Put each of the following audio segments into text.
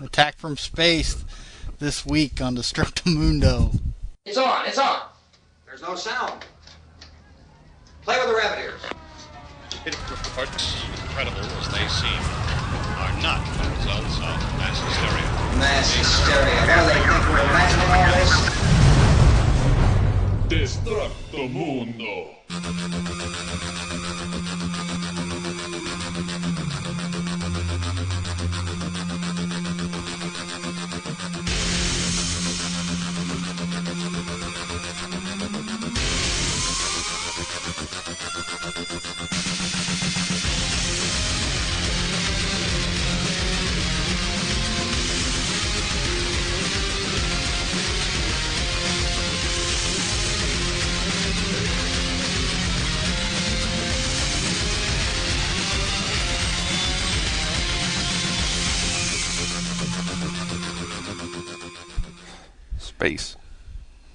Attack from space this week on Destructomundo. It's on, it's on. There's no sound. Play with the rabbit ears. Reports, incredible as they seem, are not the results of mass hysteria. Mass hysteria. What do they think we're imagining all this? Destructomundo.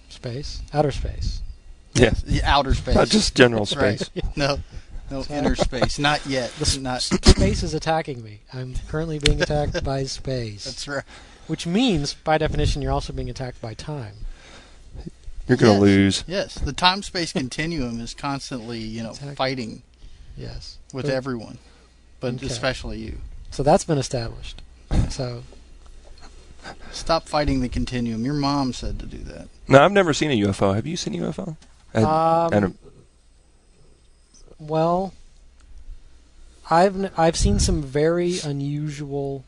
Space. Outer space. Yeah, outer space. Not just general space. Right. No inner space. Not yet. Space is attacking me. I'm currently being attacked by space. That's right. Which means, by definition, you're also being attacked by time. You're going to lose. Yes, the time-space continuum is constantly, fighting. Yes. With everyone, but especially you. So that's been established. So stop fighting the continuum. Your mom said to do that. No, I've never seen a UFO. Have you seen a UFO? Well, I've seen some very unusual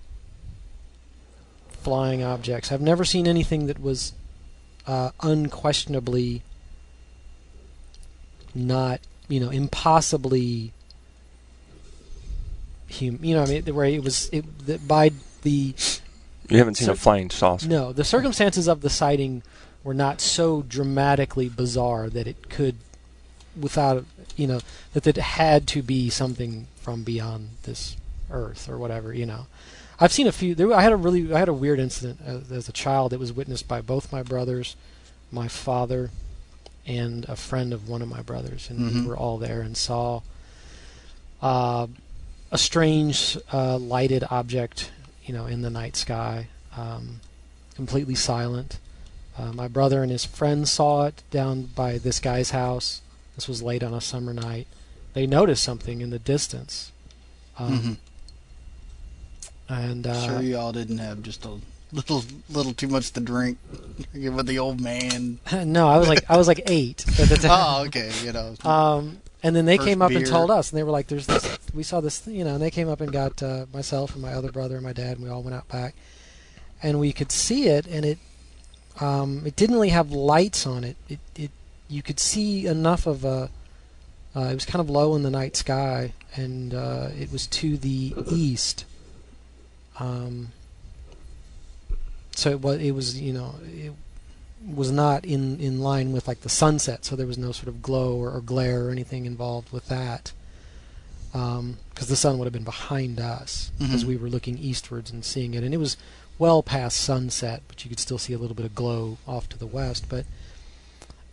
flying objects. I've never seen anything that was unquestionably not, impossibly human. Where it was by the. You haven't seen a flying saucer. No, the circumstances of the sighting were not so dramatically bizarre that it could, without, that it had to be something from beyond this earth or whatever, I've seen a few. I had a weird incident as a child that was witnessed by both my brothers, my father, and a friend of one of my brothers, and we were all there and saw a strange lighted object, in the night sky, completely silent. My brother and his friend saw it down by this guy's house. This was late on a summer night. They noticed something in the distance. And sure you all didn't have just a little too much to drink with the old man. No, I was like 8 at the time. Oh, okay, and then they came up beer. and told us, and they were like, "There's this. We saw this, and they came up and got myself and my other brother and my dad, and we all went out back, and we could see it, and it didn't really have lights on it. You could see enough of a. It was kind of low in the night sky, and it was to the east. So it was not in line with like the sunset, so there was no sort of glow or glare or anything involved with that, because the sun would have been behind us as we were looking eastwards and seeing it, and it was well past sunset, but you could still see a little bit of glow off to the west. But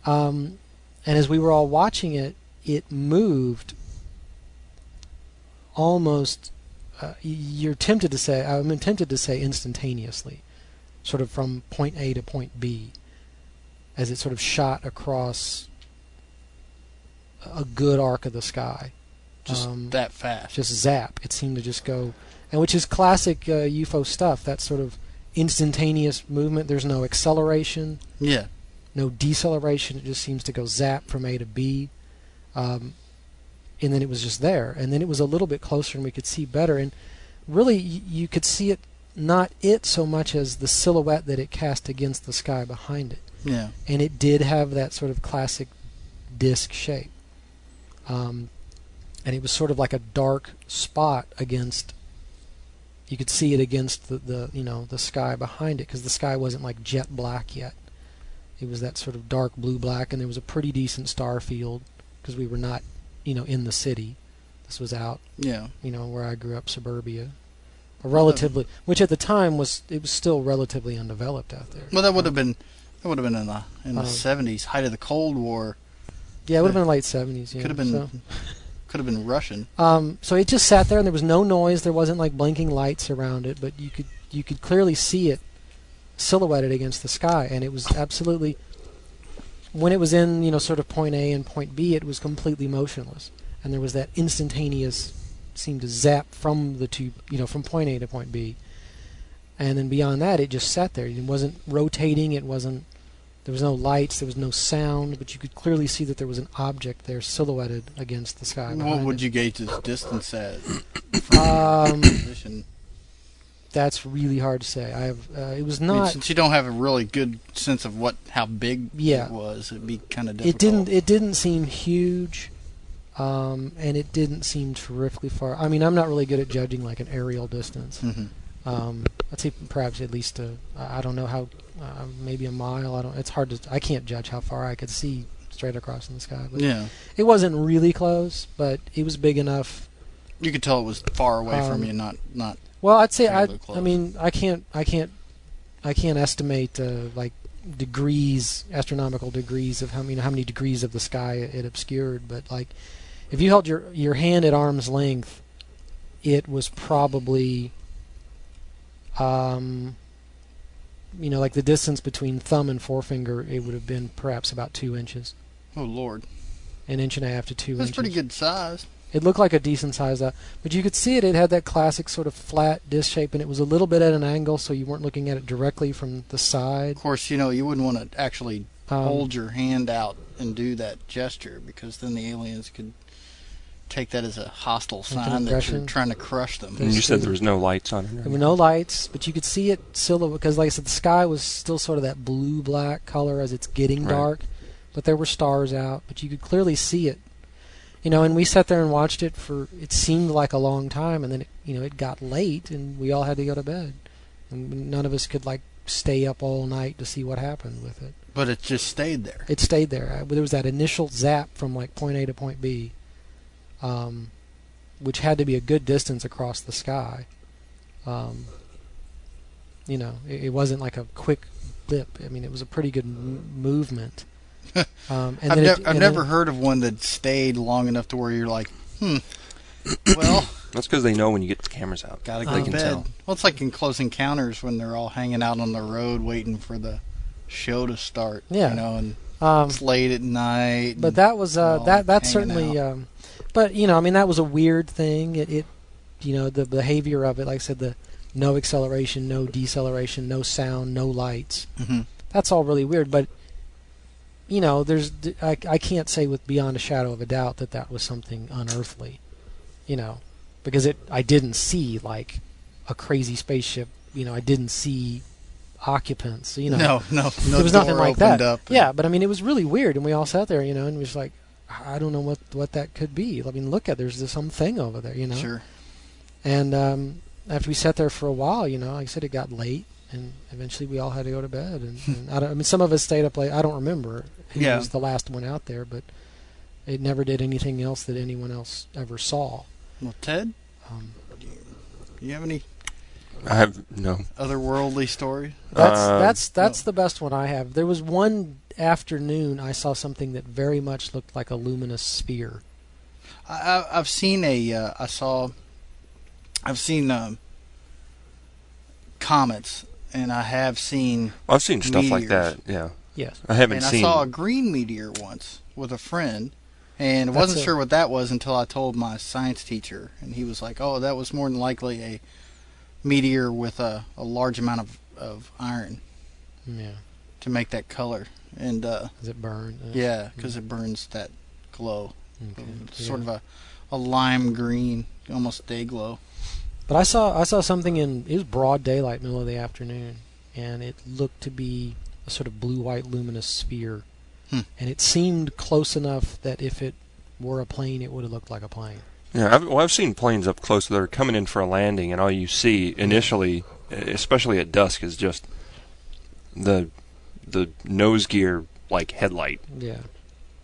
and as we were all watching it, it moved almost. I'm tempted to say instantaneously, sort of from point A to point B, as it sort of shot across a good arc of the sky. Just that fast. Just zap. It seemed to just go, and which is classic UFO stuff. That sort of instantaneous movement. There's no acceleration. Yeah. No deceleration. It just seems to go zap from A to B. And then it was just there. And then it was a little bit closer and we could see better. And really, you could see it, not it so much as the silhouette that it cast against the sky behind it. Yeah. And it did have that sort of classic disc shape. And it was sort of like a dark spot against, you could see it against the sky behind it, because the sky wasn't like jet black yet. It was that sort of dark blue-black, and there was a pretty decent star field, because we were not in the city. This was out, where I grew up, suburbia, relatively, which at the time was still relatively undeveloped out there. Well, that would have been in the 70s, height of the Cold War. Yeah, it would have been late 70s. Yeah, could have been Russian. So it just sat there, and there was no noise. There wasn't like blinking lights around it, but you you could clearly see it silhouetted against the sky, and it was absolutely, when it was in sort of point A and point B, it was completely motionless, and there was that instantaneous, seemed to zap from the two, from point A to point B, and then beyond that it just sat there. It wasn't rotating, there was no lights, there was no sound, but you could clearly see that there was an object there silhouetted against the sky. What would you gauge its distance at? Position? That's really hard to say. It was not. Since you don't have a really good sense of how big it was, it'd be kind of difficult. It didn't seem huge, and it didn't seem terrifically far. I mean, I'm not really good at judging like an aerial distance. Mm-hmm. I'd say perhaps at least I don't know how, maybe a mile. It's hard to. I can't judge how far I could see straight across in the sky. But yeah. It wasn't really close, but it was big enough. You could tell it was far away from you, not. Well, I'd say I mean I can't estimate like degrees, astronomical degrees of how many degrees of the sky it obscured, but like if you held your hand at arm's length, it was probably like the distance between thumb and forefinger, it would have been perhaps about 2 inches. Oh Lord. 1.5 inches to 2 inches. That's pretty good size. It looked like a decent size, but you could see it. It had that classic sort of flat disc shape, and it was a little bit at an angle, so you weren't looking at it directly from the side. Of course, you wouldn't want to actually hold your hand out and do that gesture, because then the aliens could take that as a hostile sign that you're trying to crush them. And you said there was no lights on it. There were no lights, but you could see it silhouette, because like I said, the sky was still sort of that blue-black color as it's getting dark, but there were stars out, but you could clearly see it. And we sat there and watched it for, it seemed like a long time, and then it got late, and we all had to go to bed. And none of us could stay up all night to see what happened with it. But it just stayed there. It stayed there. There was that initial zap from point A to point B, which had to be a good distance across the sky. It wasn't like a quick blip. I mean, it was a pretty good movement. I've never heard of one that stayed long enough to where you're like, well. That's because they know when you get the cameras out. Gotta go to bed. Well, it's like in Close Encounters when they're all hanging out on the road waiting for the show to start. Yeah. And it's late at night. But that was that's certainly. But that was a weird thing. The behavior of it, like I said, the no acceleration, no deceleration, no sound, no lights. Mm-hmm. That's all really weird, but. I can't say with beyond a shadow of a doubt that was something unearthly, because I didn't see like a crazy spaceship. I didn't see occupants. No, there was nothing like that. Yeah, but I mean, it was really weird, and we all sat there, and we was like, I don't know what that could be. I mean, look there's some thing over there, Sure. And after we sat there for a while, like I said, it got late. And eventually we all had to go to bed. And some of us stayed up late. I don't remember who was the last one out there, but it never did anything else that anyone else ever saw. Well, Ted, do you have any? I have no otherworldly story. That's the best one I have. There was one afternoon I saw something that very much looked like a luminous sphere. I've seen comets. And I have seen. I've seen stuff meteors. like that. Yeah. Yes. I haven't seen. I saw a green meteor once with a friend, and I wasn't sure what that was until I told my science teacher, and he was like, "Oh, that was more than likely a meteor with a large amount of iron." Yeah. To make that color, and does it burn? Yeah, because it burns that glow. Okay. Sort of a lime green, almost day glow. But I saw something it was broad daylight, middle of the afternoon, and it looked to be a sort of blue-white luminous sphere. And it seemed close enough that if it were a plane, it would have looked like a plane. Yeah, I've seen planes up close that are coming in for a landing, and all you see initially, especially at dusk, is just the nose gear headlight. Yeah.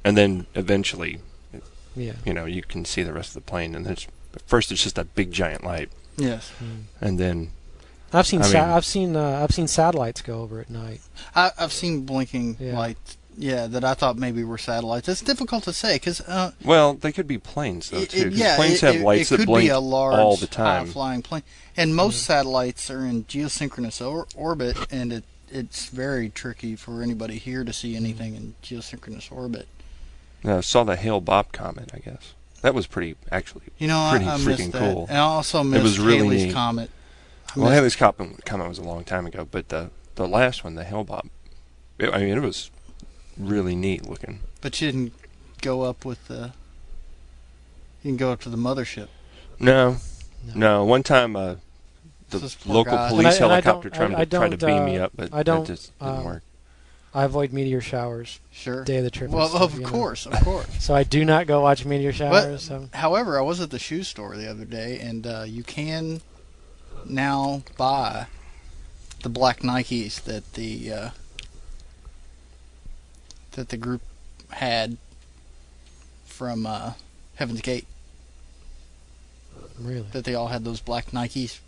And then eventually, you can see the rest of the plane, and at first it's just a big giant light. Yes. And then I've seen satellites go over at night. I've seen blinking lights that I thought maybe were satellites. It's difficult to say because well, they could be planes though too. Because yeah, planes have lights that blink be a large, all the time. High-flying plane, and most satellites are in geosynchronous orbit, and it's very tricky for anybody here to see anything in geosynchronous orbit. I saw the Hale-Bopp comet, I guess. That was pretty I freaking missed that. cool. And I also missed it was really Halley's neat. Comet. Well, Halley's Comet was a long time ago, but the last one, the Hale-Bopp, it was really neat looking. But you didn't go up with the... You didn't go up to the mothership. No. One time, the local police helicopter tried to beam me up, but that just didn't work. I avoid meteor showers. Sure. Day of the trip. Well, of course. So I do not go watch meteor showers. However, I was at the shoe store the other day, and you can now buy the black Nikes that the group had from Heaven's Gate. Really? That they all had those black Nikes.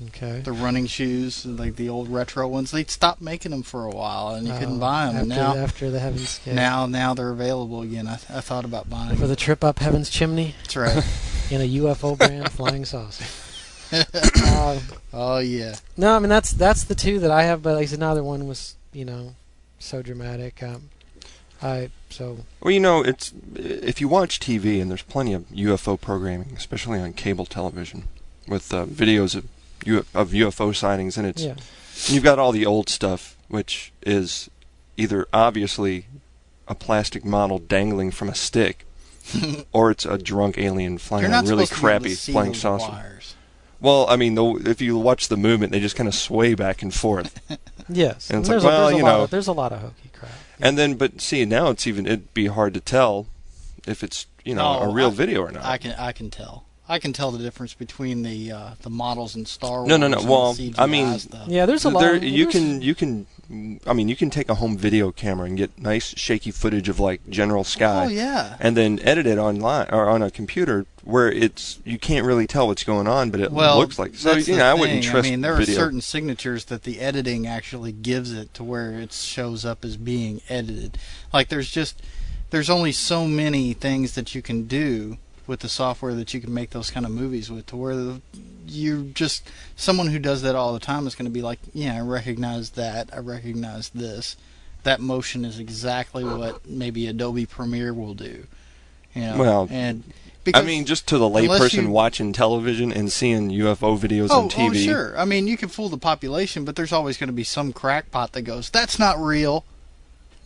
Okay. The running shoes, like the old retro ones. They'd stopped making them for a while, and you couldn't buy them. After the Heaven's Gate. Now they're available again. I thought about buying them. For the trip up Heaven's Chimney? That's right. In a UFO brand flying saucer. Oh, yeah. No, I mean, that's the two that I have, but like I said, neither one was, so dramatic. Well, it's if you watch TV, and there's plenty of UFO programming, especially on cable television, with videos of UFO sightings, and and you've got all the old stuff, which is either obviously a plastic model dangling from a stick, or it's a drunk alien flying a really crappy flying saucer. Wires. Well, I mean, if you watch the movement, they just kind of sway back and forth. Yes, and it's like, well, there's a lot of hokey crap. Yeah. And then, but see, now it'd be hard to tell if it's a real video or not. I can tell. I can tell the difference between the models in Star Wars. No. And Well, the CGI I mean, stuff. Yeah, there's a lot. You can take a home video camera and get nice shaky footage of like general sky. Oh yeah. And then edit it online or on a computer where you can't really tell what's going on, but it looks like. So I wouldn't trust. I mean, there video. are certain signatures that the editing actually gives it to where it shows up as being edited. Like there's only so many things that you can do with the software that you can make those kind of movies with, to where someone who does that all the time is going to be like, yeah, I recognize that, I recognize this, that motion is exactly what maybe Adobe Premiere will do. Well, and because, I mean, just to the layperson watching television and seeing UFO videos on TV. Oh, sure. I mean, you can fool the population, but there's always going to be some crackpot that goes, that's not real.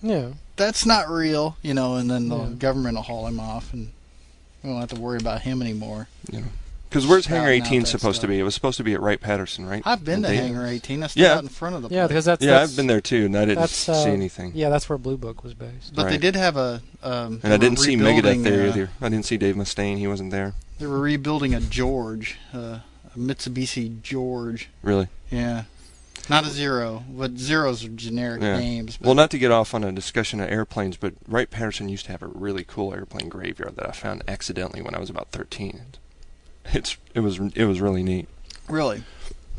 Yeah. That's not real, and then the government will haul him off, and we don't have to worry about him anymore. Yeah. Because where's Hangar 18 supposed to be? It was supposed to be at Wright-Patterson, right? I've been to Hangar 18. I stood out in front of the place. Yeah, because I've been there too, and I didn't see anything. Yeah, that's where Blue Book was based. But they did have a... and I didn't see Megadeth there either. I didn't see Dave Mustaine. He wasn't there. They were rebuilding a George, a Mitsubishi George. Really? Yeah. Not a Zero, but Zeros are generic names. But. Well, not to get off on a discussion of airplanes, but Wright-Patterson used to have a really cool airplane graveyard that I found accidentally when I was about 13. It was really neat. Really?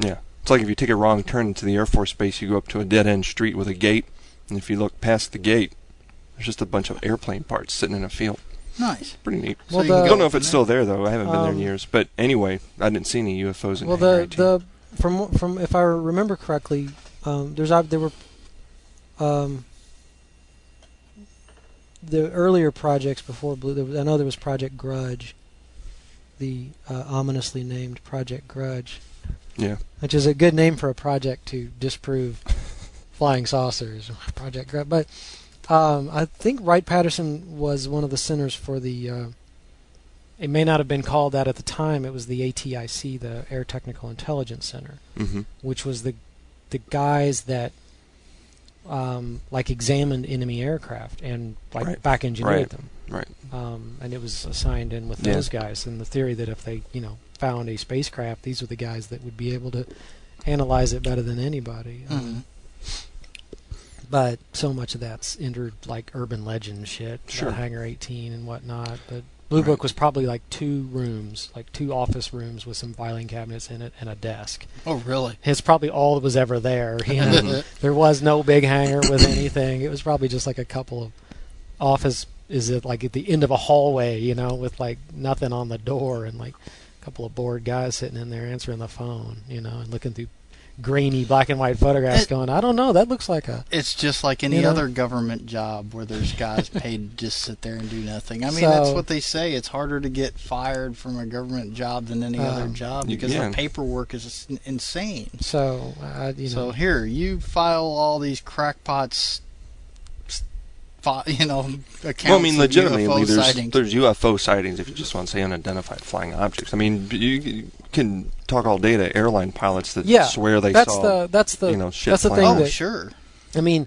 Yeah. It's like if you take a wrong turn into the Air Force Base, you go up to a dead-end street with a gate, and if you look past the gate, there's just a bunch of airplane parts sitting in a field. Nice. Pretty neat. Well, I don't know if it's still there, though. I haven't been there in years. But anyway, I didn't see any UFOs in Hangar 18. From if I remember correctly, there were the earlier projects before Blue. I know there was Project Grudge, the ominously named Project Grudge. Yeah. Which is a good name for a project to disprove flying saucers. Project Grudge, but I think Wright-Patterson was one of the centers for the. It may not have been called that at the time. It was the ATIC, the Air Technical Intelligence Center, which was the guys that examined enemy aircraft and back engineered them. Right. And it was assigned in with those guys. And the theory that if they found a spacecraft, these were the guys that would be able to analyze it better than anybody. But so much of that's entered like urban legend shit, sure. Hangar 18 and whatnot. But Blue Book was probably like 2 rooms, like 2 office rooms with some filing cabinets in it and a desk. Oh, really? It's probably all that was ever there. You know? There was no big hangar with anything. It was probably just like a couple of office, is it like at the end of a hallway, you know, with like nothing on the door and like a couple of bored guys sitting in there answering the phone, you know, and looking through grainy black and white photographs going, I don't know, that looks like a... It's just like any other government job where there's guys paid to just sit there and do nothing. I mean, that's what they say. It's harder to get fired from a government job than any other job because the paperwork is insane. So, So here, you file all these crackpots, accounts. Well, I mean, legitimately, sightings. there's UFO sightings if you just want to say unidentified flying objects. I mean, you can talk all day to airline pilots that swear they saw. That's the shit thing. flying. Oh, sure. I mean,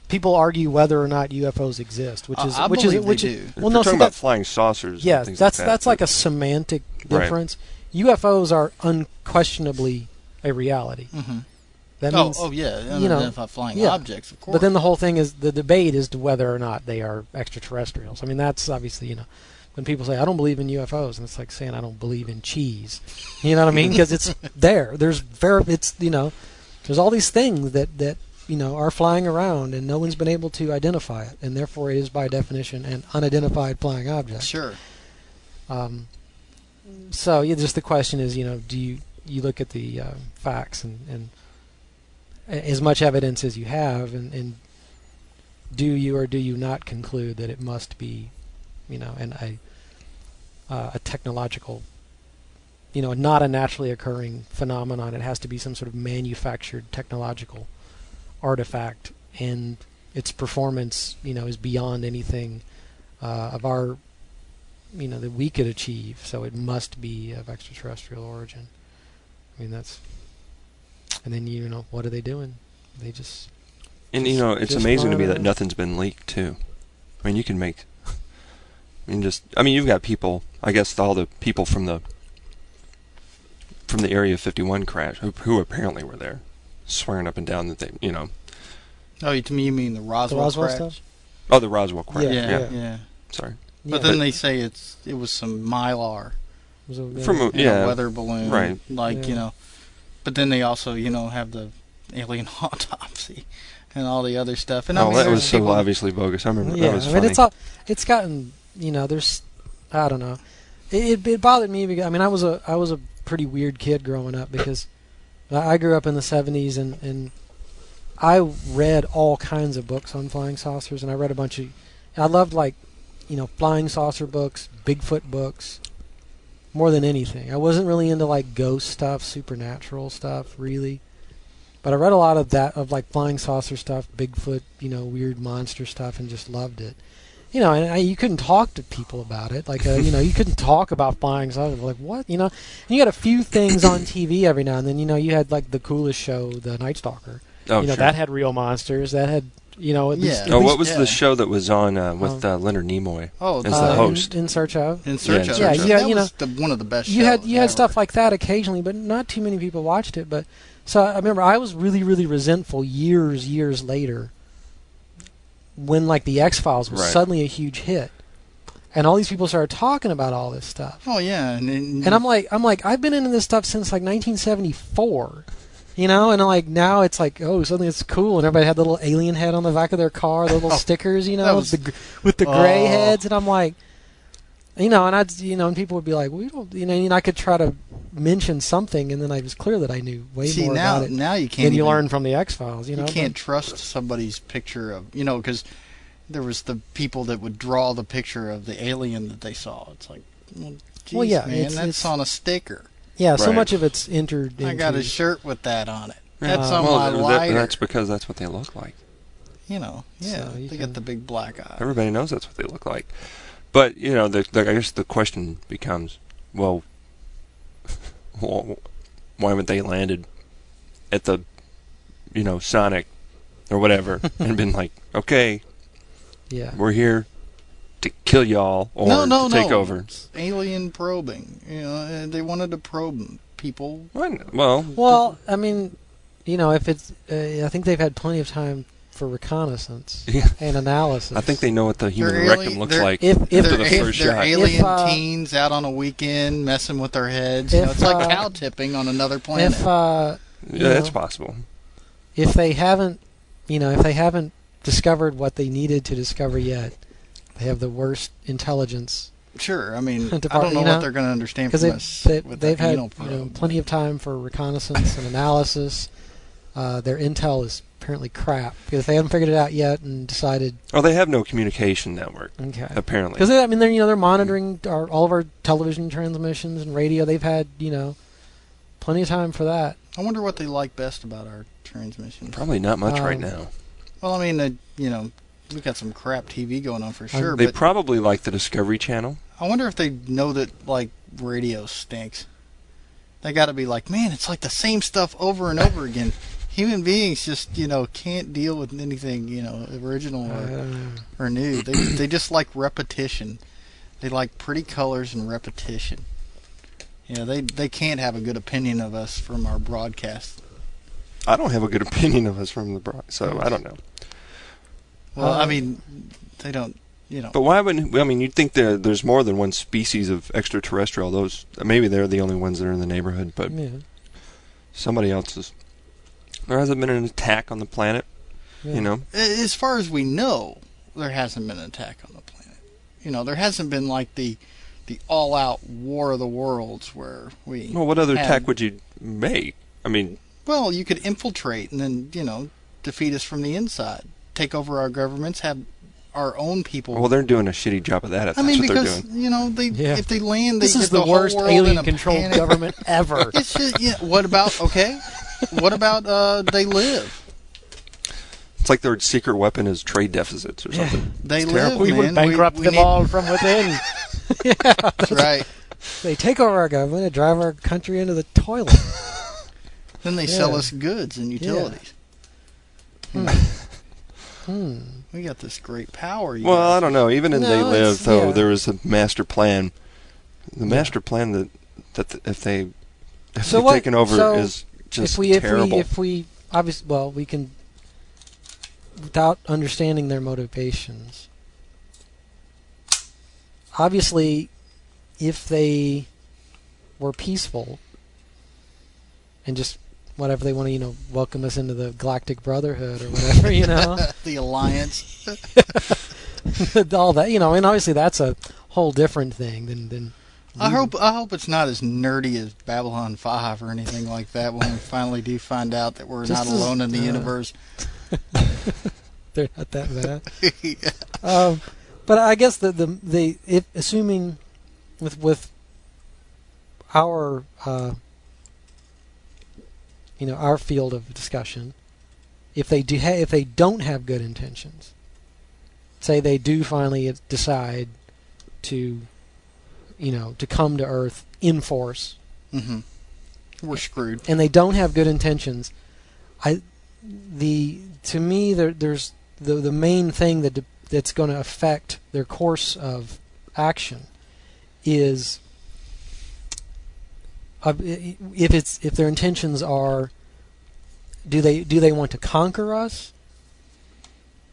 people argue whether or not UFOs exist, which is I believe they do. Well, no, talking about flying saucers. Yeah, and things that's like a semantic difference. Right. UFOs are unquestionably a reality. Mm-hmm. That means, unidentified flying objects, of course. But then the whole thing is the debate as to whether or not they are extraterrestrials. I mean, that's obviously, when people say, I don't believe in UFOs, and it's like saying I don't believe in cheese. You know what I mean? Because it's there. There's all these things that are flying around, and no one's been able to identify it, and therefore it is by definition an unidentified flying object. Sure. So just the question is, do you look at the facts and as much evidence as you have, and do you or do you not conclude that it must be, a technological, not a naturally occurring phenomenon. It has to be some sort of manufactured technological artifact, and its performance, is beyond anything of our, that we could achieve. So it must be of extraterrestrial origin. I mean, that's... And then, what are they doing? They just... And, it's amazing to me that nothing's been leaked, too. I mean, you can make... you've got people, I guess all the people from the Area 51 crash, who apparently were there, swearing up and down that they, Oh, you mean the Roswell crash? Stuff? Oh, the Roswell crash. Yeah. Sorry. But then they say it was some mylar. From a weather balloon. Right. But then they also, have the alien autopsy and all the other stuff. And that was so obviously bogus. I remember that was funny. It's gotten, there's, I don't know. It bothered me because, I was a pretty weird kid growing up because I grew up in the 70s and I read all kinds of books on flying saucers, and I read a bunch of, I loved flying saucer books, Bigfoot books, more than anything. I wasn't really into ghost stuff, supernatural stuff, really. But I read a lot of that, of flying saucer stuff, Bigfoot, weird monster stuff, and just loved it. And you couldn't talk to people about it. You couldn't talk about flying saucers. What? And you had a few things on TV every now and then. You had the coolest show, The Night Stalker. Oh, sure. That had real monsters. That had, at least, what was the show that was on with Leonard Nimoy as the host? In Search Of. In Search Of. Yeah, that was one of the best shows. You had stuff like that occasionally, but not too many people watched it. But so I remember I was really, really resentful years later when the X-Files was suddenly a huge hit, and all these people started talking about all this stuff. Oh yeah, and I'm like I've been into this stuff since 1974. And now it's suddenly it's cool, and everybody had the little alien head on the back of their car, the little stickers, with the gray heads, and I'm like, and people would be like, we don't, and I could try to mention something, and then I was clear that I knew way more about it. Now you can't. Than you learn from the X-Files, You can't trust somebody's picture of, because there was the people that would draw the picture of the alien that they saw. It's like, geez, man, that's on a sticker. Yeah, so much of it's entered into... I got a shirt with that on it. That's on my lighter. That's because that's what they look like. So they get the big black eye. Everybody knows that's what they look like. But, I guess the question becomes, well, why haven't they landed at the, Sonic or whatever and been like, okay, we're here to kill y'all or to take over. It's alien probing. They wanted to probe people. Well, if it's, I think they've had plenty of time for reconnaissance Yeah. and analysis. I think they know what the human They're rectum looks like if after the first they're shot. alien If, teens out on a weekend messing with their heads. if, It's like cow tipping on another planet. If Yeah, that's possible. if they haven't, if they haven't discovered what they needed to discover yet, they have the worst intelligence. Sure, I mean, I Depart- don't know you know, what they're going to understand Because from us. with they've that had anal probe. plenty of time for reconnaissance and analysis. Their intel is apparently crap because they haven't figured it out yet and decided. Oh, they have no communication network. Okay. Apparently. Because they're monitoring all of our television transmissions and radio. They've had plenty of time for that. I wonder what they like best about our transmissions. Probably not much right now. Well, I mean, we've got some crap TV going on for sure. They but probably like the Discovery Channel. I wonder if they know that, like, radio stinks. They got to be like, man, it's like the same stuff over and over again. Human beings just, can't deal with anything, original or new. They just like repetition. They like pretty colors and repetition. They can't have a good opinion of us from our broadcast. I don't have a good opinion of us from the broadcast, so I don't know. Well, I mean, they don't, But why wouldn't... I mean, you'd think there's more than one species of extraterrestrial. Those maybe they're the only ones that are in the neighborhood, but somebody else is... There hasn't been an attack on the planet, As far as we know, there hasn't been an attack on the planet. There hasn't been like the all-out War of the Worlds where we... Well, what other attack would you make? I mean... Well, you could infiltrate and then, defeat us from the inside. Take over our governments, have our own people... Well, they're doing a shitty job of that, if that's what they're doing. If they land... This is the worst alien-controlled government ever. It's just, what about... Okay... What about they live? It's like their secret weapon is trade deficits or something. They it's live, terrible. We would bankrupt them all from within. That's right. They take over our government and drive our country into the toilet. Then they sell us goods and utilities. We got this great power. Well, I don't know. Even in They Live, though, there was a master plan. The master plan that if they've taken over is just terrible. If we obviously, we can, without understanding their motivations. Obviously, if they were peaceful and just whatever they want to, welcome us into the Galactic Brotherhood or whatever, the Alliance, all that, and obviously that's a whole different thing than. I hope it's not as nerdy as Babylon 5 or anything like that when we finally do find out that we're not alone in the universe. They're not that bad. But I guess assuming with our our field of discussion, if they don't have good intentions, say they do finally decide to come to Earth in force. Mm-hmm. We're screwed. And they don't have good intentions. To me, there's the main thing that's going to affect their course of action is if their intentions are, do they want to conquer us,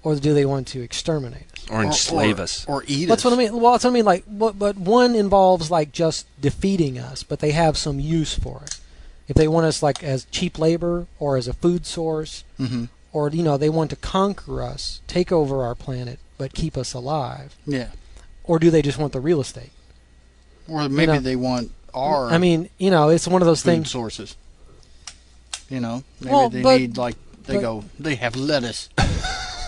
or do they want to exterminate us? Or enslave us. Or eat us. That's what I mean. Well, that's what I mean. But one involves just defeating us, but they have some use for it. If they want us as cheap labor or as a food source, or they want to conquer us, take over our planet, but keep us alive. Yeah. Or do they just want the real estate? Or maybe they want our. I mean, it's one of those food things. Sources. Maybe they have lettuce.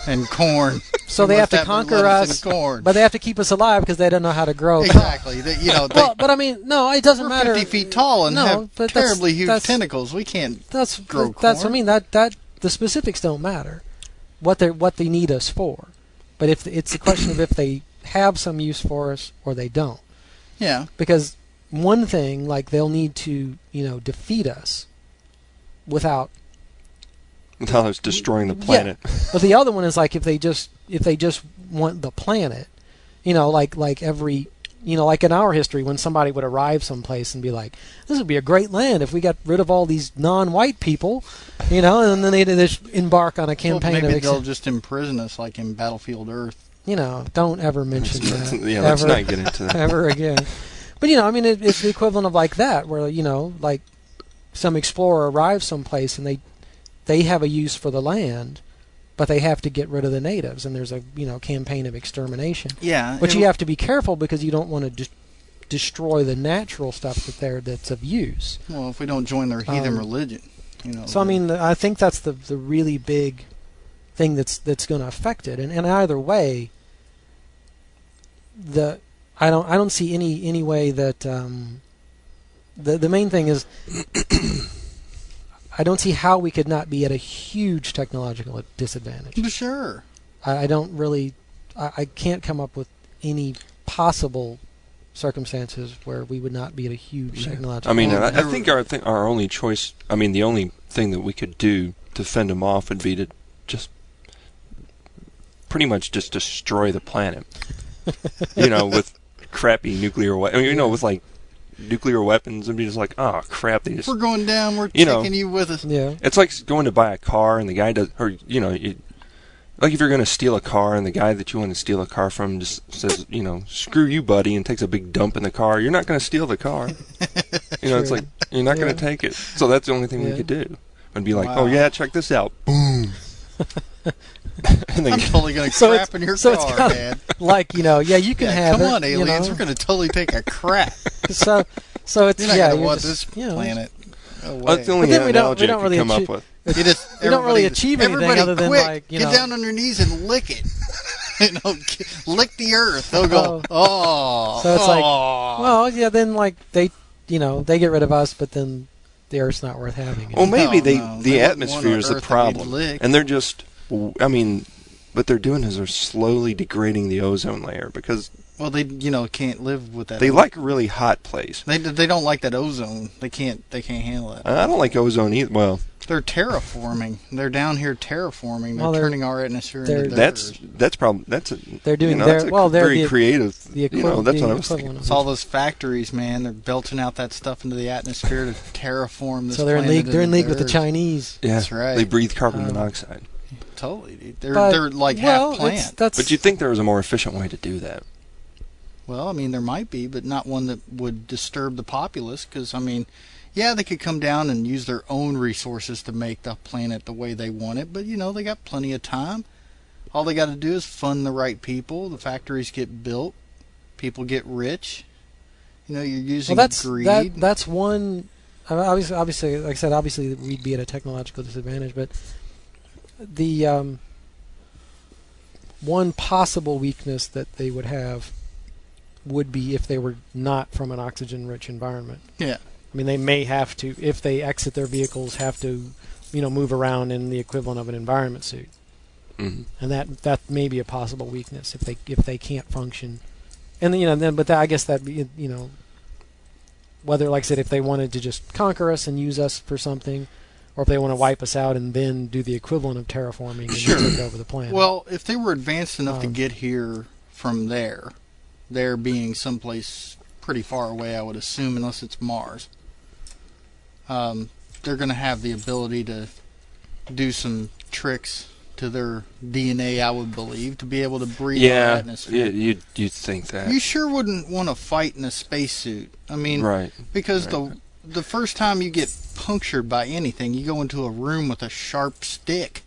And corn. So they have to conquer us, but they have to keep us alive because they don't know how to grow. Exactly. But I mean, no, it doesn't matter. 50 feet tall and have terribly huge tentacles. We can't grow corn. That's what I mean. That the specifics don't matter. What they need us for, but if it's a question of if they have some use for us or they don't. Yeah. Because one thing, they'll need to defeat us without us destroying the planet. Yeah. But the other one is if they just want the planet, like every like in our history, when somebody would arrive someplace and be like, "This would be a great land if we got rid of all these non-white people," and then they'd just embark on a campaign. Well, maybe they'll just imprison us like in Battlefield Earth. Don't ever mention that. Yeah, let's not get into that ever again. But it's the equivalent of like that, where like some explorer arrives someplace and they have a use for the land, but they have to get rid of the natives, and there's a campaign of extermination. Yeah, but you have to be careful because you don't want to destroy the natural stuff that's of use. Well, if we don't join their heathen religion, So I think that's the really big thing that's going to affect it, and either way, I don't see any way that the main thing is I don't see how we could not be at a huge technological disadvantage. Sure. I don't really I can't come up with any possible circumstances where we would not be at a huge technological. I mean, I think our only choice. I mean, the only thing that we could do to fend them off would be to just pretty much just destroy the planet. With crappy nuclear weapons. I mean, with like nuclear weapons, and be just like, oh crap, they just. We're going down. We're taking you with us. Yeah. It's like going to buy a car and the guy does, or like if you're going to steal a car and the guy that you want to steal a car from just says, screw you, buddy, and takes a big dump in the car. You're not going to steal the car. It's like you're not going to take it. So that's the only thing we could do. And be like, oh yeah, check this out. Boom. And then I'm totally going to crap in your car, man. Like, you can have come it. on, aliens. We're going to totally take a crap. So it's you're not going to want this planet. That's the only analogy I can come up with. You don't really achieve anything other than get down on your knees and lick it. Lick the earth. They'll go, oh. So it's like, well, yeah. Then like they get rid of us, but then the earth's not worth having. Well, maybe the atmosphere is the problem, and they're just. I mean, what they're doing is they're slowly degrading the ozone layer because. Well, they can't live with that. They like a really hot place. They don't like that ozone. They can't handle it. I don't like ozone either. Well, they're terraforming. They're down here terraforming. They're turning our atmosphere into theirs. That's probably they're doing very creative. The that's what I was thinking. It's all those factories, man. They're belching out that stuff into the atmosphere to terraform this. So they're in league. They're in league with the Chinese. Yeah, that's right. They breathe carbon monoxide. Totally, dude. They're like half plant. But you'd think there was a more efficient way to do that. Well, I mean, there might be, but not one that would disturb the populace. Because, I mean, yeah, they could come down and use their own resources to make the planet the way they want it. But, they got plenty of time. All they got to do is fund the right people. The factories get built. People get rich. You're using greed. That's one. Obviously, like I said, obviously we'd be at a technological disadvantage. But the one possible weakness that they would have would be if they were not from an oxygen-rich environment. Yeah. I mean, they may have to, if they exit their vehicles, have to, move around in the equivalent of an environment suit. Mm-hmm. And that may be a possible weakness if they can't function. And but I guess that whether, like I said, if they wanted to just conquer us and use us for something, or if they want to wipe us out and then do the equivalent of terraforming and take over the planet. Well, if they were advanced enough to get here from there being someplace pretty far away, I would assume, unless it's Mars, they're going to have the ability to do some tricks to their DNA, I would believe, to be able to breathe our atmosphere. Yeah, you'd think that. You sure wouldn't want to fight in a spacesuit. I mean, right. Because the first time you get punctured by anything, you go into a room with a sharp stick.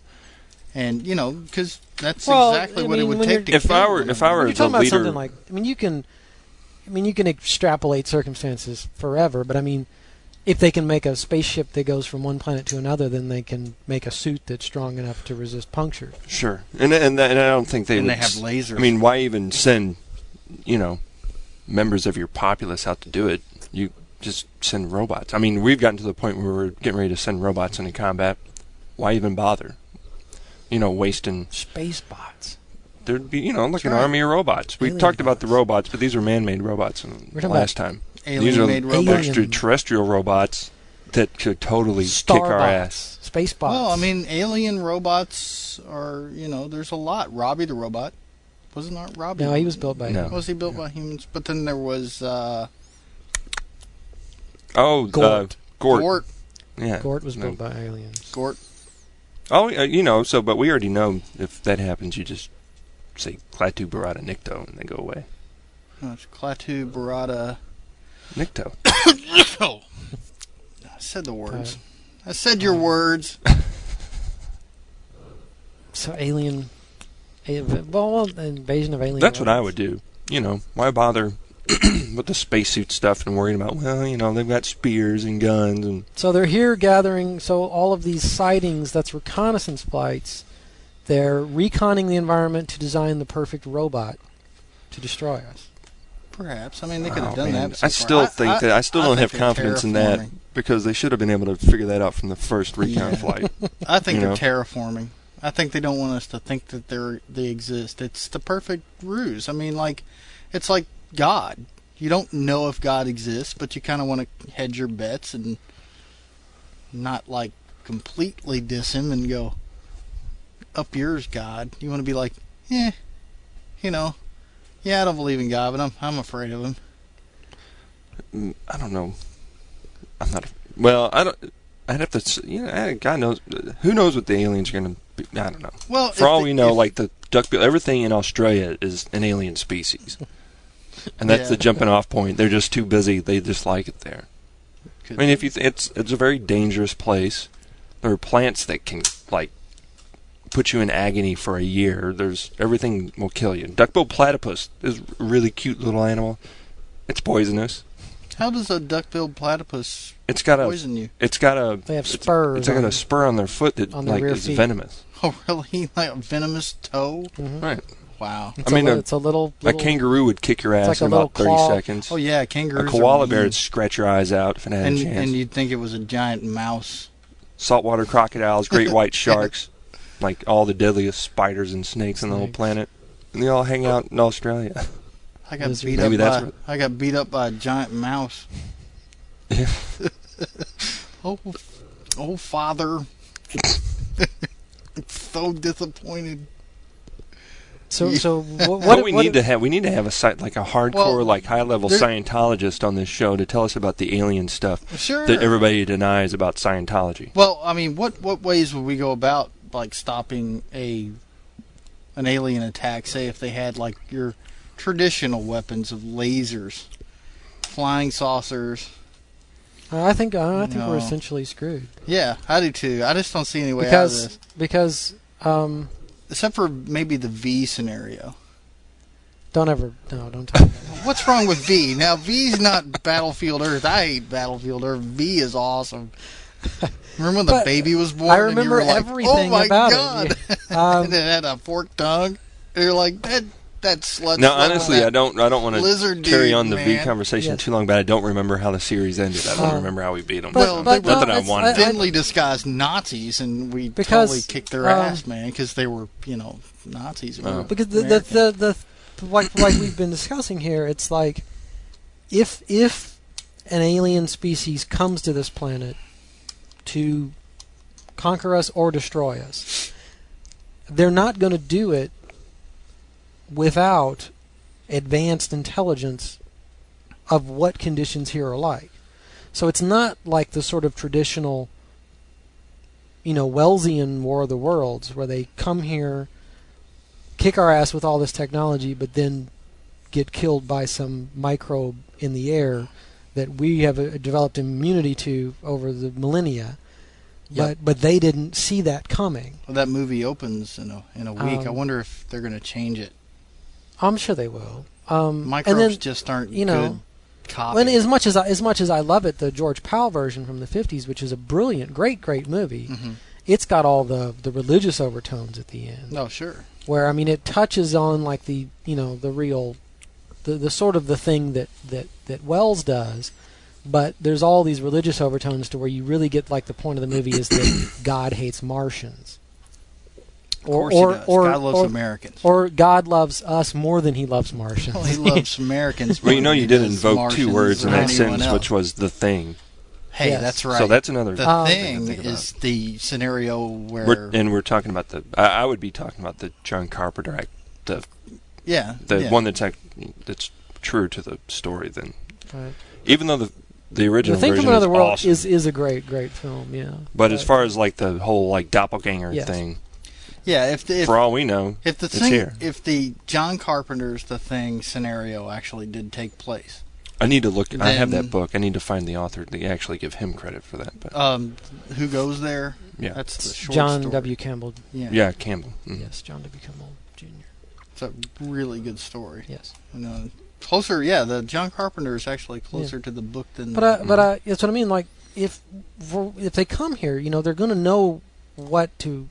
And because that's exactly what it would take to if I were you're the talking about leader, something like, you can extrapolate circumstances forever, but I mean, if they can make a spaceship that goes from one planet to another, then they can make a suit that's strong enough to resist puncture. Sure, and I don't think they. And they have lasers. I mean, why even send, members of your populace out to do it? You just send robots. I mean, we've gotten to the point where we're getting ready to send robots into combat. Why even bother? Wasting space bots. There'd be, like an army of robots. We talked about the robots, but these are man-made robots last time. These are extraterrestrial robots that could totally kick our ass. Space bots. Well, I mean, alien robots are, there's a lot. Robbie the robot. Wasn't Robbie? No, he was built by humans. Was he built by humans? But then there was Gort. Gort. Yeah. Gort was built by aliens. Gort. Oh, but we already know if that happens, you just say Klaatu Barada Nikto and they go away. No, it's Klaatu Barada Nikto. Oh. I said the words. I said your words. So invasion of aliens. That's what I would do. Why bother with the spacesuit stuff and worrying about, they've got spears and guns. And So they're here gathering, so all of these sightings, that's reconnaissance flights, they're reconning the environment to design the perfect robot to destroy us. Perhaps. I mean, they could have done that. I still don't have confidence in that because they should have been able to figure that out from the first recon flight. I think they're terraforming. I think they don't want us to think that they exist. It's the perfect ruse. I mean, it's like God. You don't know if God exists, but you kind of want to hedge your bets and not completely diss him and go, up yours, God. You want to be like, yeah, I don't believe in God, but I'm afraid of him. I don't know. I'm not. Well, I don't. I'd have to. God knows. Who knows what the aliens are going to be? I don't know. Well, for all we know, the duckbill, everything in Australia is an alien species, and that's the jumping off point. They're just too busy. They just like it there. I mean, if you, it's a very dangerous place. There are plants that can put you in agony for a year. Everything will kill you. Duckbill platypus is a really cute little animal. It's poisonous. How does a duck-billed platypus poison you? It's got a. They have spurs. It's got a spur on their foot that is venomous. Oh, really? Like a venomous toe? Mm-hmm. Right. Wow. It's a little. A kangaroo would kick your ass in about 30 seconds. Oh yeah, kangaroos. A koala bear would scratch your eyes out if it had a chance. And you'd think it was a giant mouse. Saltwater crocodiles, great white sharks, all the deadliest spiders and snakes on the whole planet, and they all hang out in Australia. I got beat up by a giant mouse. Yeah. oh, father. I'm so disappointed. So we need to have a site a hardcore high level Scientologist on this show to tell us about the alien stuff that everybody denies about Scientology. Well, I mean, what ways would we go about stopping an alien attack? Say if they had your traditional weapons of lasers, flying saucers. I think we're essentially screwed. Yeah, I do too. I just don't see any way out of this. Because except for maybe the V scenario. Don't talk about that. What's wrong with V? Now, V's not Battlefield Earth. I hate Battlefield Earth. V is awesome. Remember when the baby was born? I remember and you were everything oh my about God. It. And it had a forked tongue. And you're like, that slut. Now, honestly, I don't want to carry on the V man. conversation too long, but I don't remember how the series ended. I don't remember how we beat them. Well, not that I wanted. Thinly disguised Nazis, and we totally kicked their ass, man, because they were, Nazis. Because the like we've been discussing here, it's if an alien species comes to this planet to conquer us or destroy us, they're not going to do it without advanced intelligence of what conditions here are like. So it's not like the sort of traditional, Wellesian War of the Worlds, where they come here, kick our ass with all this technology, but then get killed by some microbe in the air that we have developed immunity to over the millennia. Yep. But they didn't see that coming. Well, that movie opens in a week. I wonder if they're going to change it. I'm sure they will. Microbes just aren't good copy. And as much as I love it, the George Powell version from the 50s, which is a brilliant, great movie, it's got all the religious overtones at the end. Oh, sure. Where it touches on the real, the sort of the thing that Wells does, but there's all these religious overtones to where you really get the point of the movie is that God hates Martians. Of course he does. God loves Americans. Or God loves us more than he loves Martians. Well, he loves Americans. Well, you did invoke two words in that sentence, which was the thing. Hey, yes. That's right. So that's another. The thing is the scenario where we're talking about I would be talking about the John Carpenter one that's true to the story. Then, Right. even though the original The Thing version from Another is World awesome, is a great film, yeah. but as far as like the whole like doppelganger Yes. thing, Yeah, for all we know, if it's here. if the John Carpenter's The Thing scenario actually did take place, I need to look. I have then- that book. I need to find the author to actually give him credit for that. But who goes there? Yeah. That's the short John story. W. Campbell. yeah, Campbell. Mhm. Yes, John W. Campbell Jr. It's a really good story. Yes. Closer, the John Carpenter is actually closer to the book than. But that's what I mean. Like, if they come here, they're going to know what to